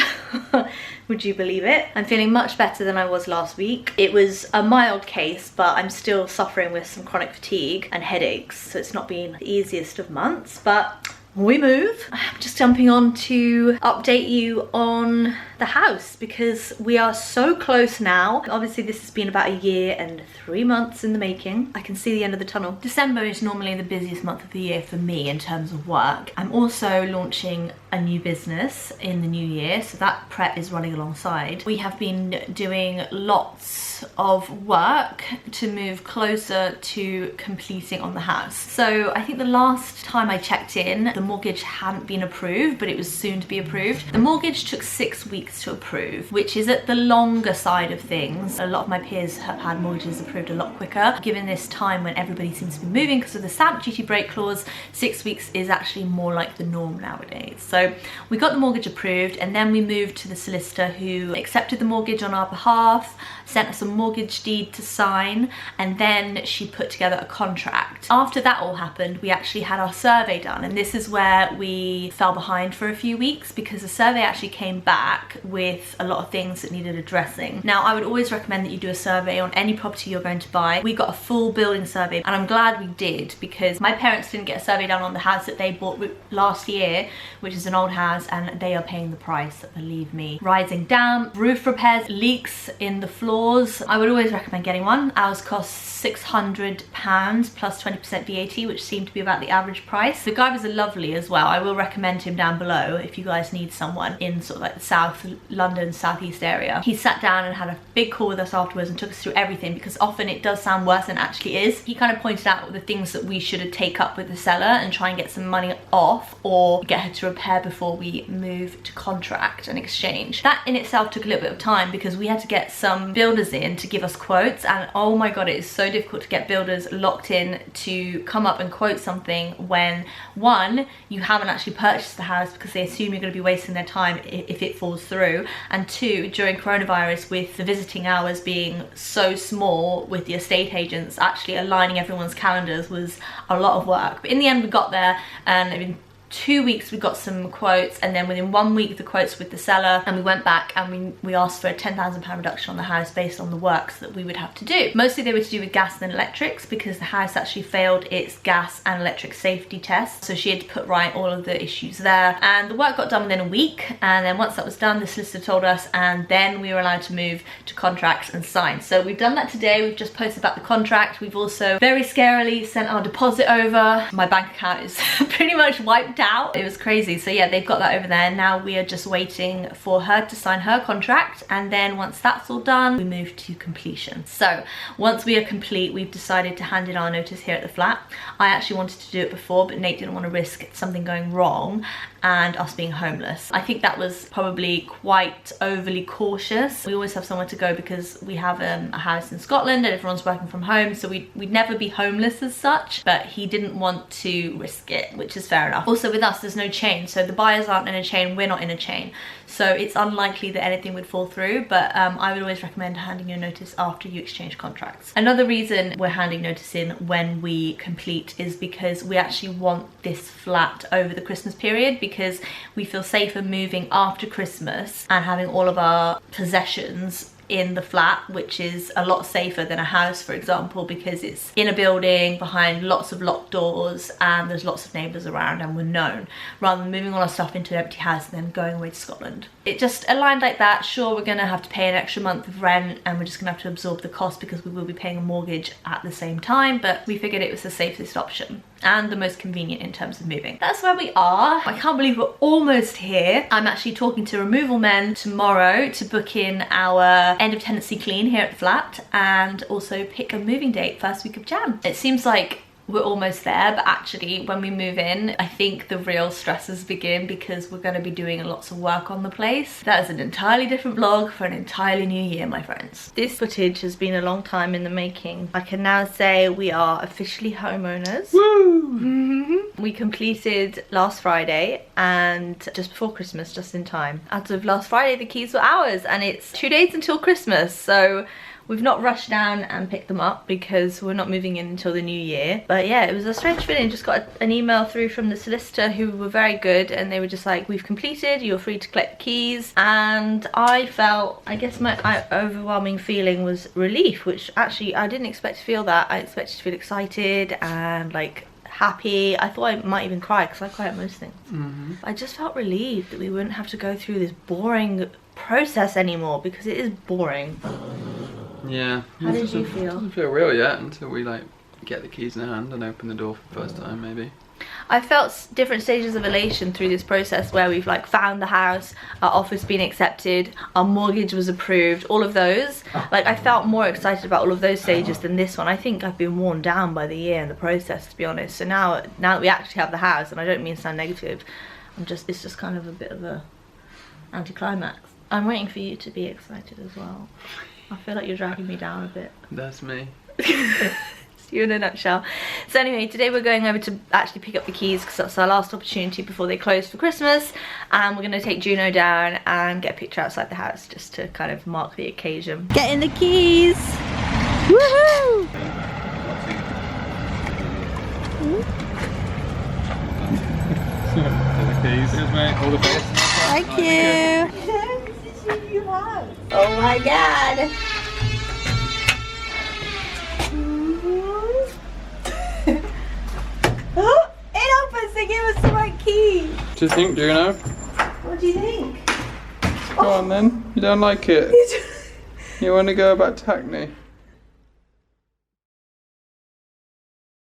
Would you believe it? I'm feeling much better than I was last week. It was a mild case, but I'm still suffering with some chronic fatigue and headaches, so it's not been the easiest of months, but we move. I'm just jumping on to update you on the house because we are so close now. Obviously this has been about a year and 3 months in the making. I can see the end of the tunnel. December is normally the busiest month of the year for me in terms of work. I'm also launching a new business in the new year, so that prep is running alongside. We have been doing lots of work to move closer to completing on the house. So I think the last time I checked in, the mortgage hadn't been approved, but it was soon to be approved. The mortgage took 6 weeks to approve, which is at the longer side of things. A lot of my peers have had mortgages approved a lot quicker. Given this time when everybody seems to be moving because of the stamp duty break clause, 6 weeks is actually more like the norm nowadays. So we got the mortgage approved, and then we moved to the solicitor who accepted the mortgage on our behalf, sent us a mortgage deed to sign, and then she put together a contract. After that all happened, we actually had our survey done, and this is where we fell behind for a few weeks because the survey actually came back with a lot of things that needed addressing. Now, I would always recommend that you do a survey on any property you're going to buy. We got a full building survey, and I'm glad we did, because my parents didn't get a survey done on the house that they bought last year, which is an old house, and they are paying the price, believe me. Rising damp, roof repairs, leaks in the floors. I would always recommend getting one. Ours cost £600 plus 20% VAT, which seemed to be about the average price. The guy was lovely as well. I will recommend him down below if you guys need someone in sort of like the South London, Southeast area. He sat down and had a big call with us afterwards and took us through everything, because often it does sound worse than it actually is. He kind of pointed out the things that we should take up with the seller and try and get some money off, or get her to repair before we move to contract and exchange. That in itself took a little bit of time because we had to get some builders in to give us quotes, and oh my god, it is so difficult to get builders locked in to come up and quote something when, one, you haven't actually purchased the house because they assume you're going to be wasting their time if it falls through, and two, during coronavirus, with the visiting hours being so small with the estate agents, actually aligning everyone's calendars was a lot of work. But in the end we got there, and I mean, 2 weeks we got some quotes, and then within 1 week the quotes with the seller, and we went back and we asked for a £10,000 reduction on the house based on the works that we would have to do. Mostly they were to do with gas and electrics, because the house actually failed its gas and electric safety test, so she had to put right all of the issues there, and the work got done within a week. And then once that was done, the solicitor told us, and then we were allowed to move to contracts and sign. So we've done that today. We've just posted about the contract. We've also very scarily sent our deposit over. My bank account is pretty much wiped out. It was crazy. So yeah, they've got that over there. Now we are just waiting for her to sign her contract, and then once that's all done, we move to completion. So once we are complete, we've decided to hand in our notice here at the flat. I actually wanted to do it before, but Nate didn't want to risk something going wrong and us being homeless. I think that was probably quite overly cautious. We always have somewhere to go because we have a house in Scotland and everyone's working from home, so we'd never be homeless as such, but he didn't want to risk it, which is fair enough. Also with us, there's no chain, so the buyers aren't in a chain, we're not in a chain, so it's unlikely that anything would fall through. But I would always recommend handing your notice after you exchange contracts. Another reason we're handing notice in when we complete is because we actually want this flat over the Christmas period, because we feel safer moving after Christmas and having all of our possessions in the flat, which is a lot safer than a house, for example, because it's in a building behind lots of locked doors and there's lots of neighbours around and we're known, rather than moving all our stuff into an empty house and then going away to Scotland. It just aligned like that. Sure, we're going to have to pay an extra month of rent and we're just going to have to absorb the cost because we will be paying a mortgage at the same time, but we figured it was the safest option and the most convenient in terms of moving. That's where we are. I can't believe we're almost here. I'm actually talking to removal men tomorrow to book in our end of tenancy clean here at the flat, and also pick a moving date, first week of Jan. It seems like we're almost there, but actually when we move in, I think the real stresses begin, because we're going to be doing lots of work on the place. That is an entirely different vlog for an entirely new year, my friends. This footage has been a long time in the making. I can now say we are officially homeowners. Woo! We completed last Friday, and just before Christmas, just in time. As of last Friday, the keys were ours, and it's 2 days until Christmas, so we've not rushed down and picked them up because we're not moving in until the new year. But yeah, it was a strange feeling. Just got an email through from the solicitor, who were very good, and they were just like, we've completed, you're free to collect the keys. And I felt, I guess my overwhelming feeling was relief, which actually I didn't expect to feel that. I expected to feel excited and like happy. I thought I might even cry, because I cry at most things. I just felt relieved that we wouldn't have to go through this boring process anymore, because it is boring. Yeah. How did you feel? It doesn't feel real yet until we like get the keys in hand and open the door for the first time, maybe. I felt different stages of elation through this process where we've like found the house, our offer's been accepted, our mortgage was approved, all of those. Like I felt more excited about all of those stages than this one. I think I've been worn down by the year and the process, to be honest. So now that we actually have the house, and I don't mean to sound negative, it's just kind of a bit of a anticlimax. I'm waiting for you to be excited as well. I feel like you're dragging me down a bit. That's me. It's you in a nutshell. So anyway, today we're going over to actually pick up the keys because that's our last opportunity before they close for Christmas. And we're going to take Juno down and get a picture outside the house just to kind of mark the occasion. Getting the keys! Woohoo! Cheers, mate. All the best. Thank you. This is your new house. Oh my god. Oh, it opens. They gave us the right key. What do you think, Juno? What do you think? Go on then. You don't like it? You want to go back to Hackney?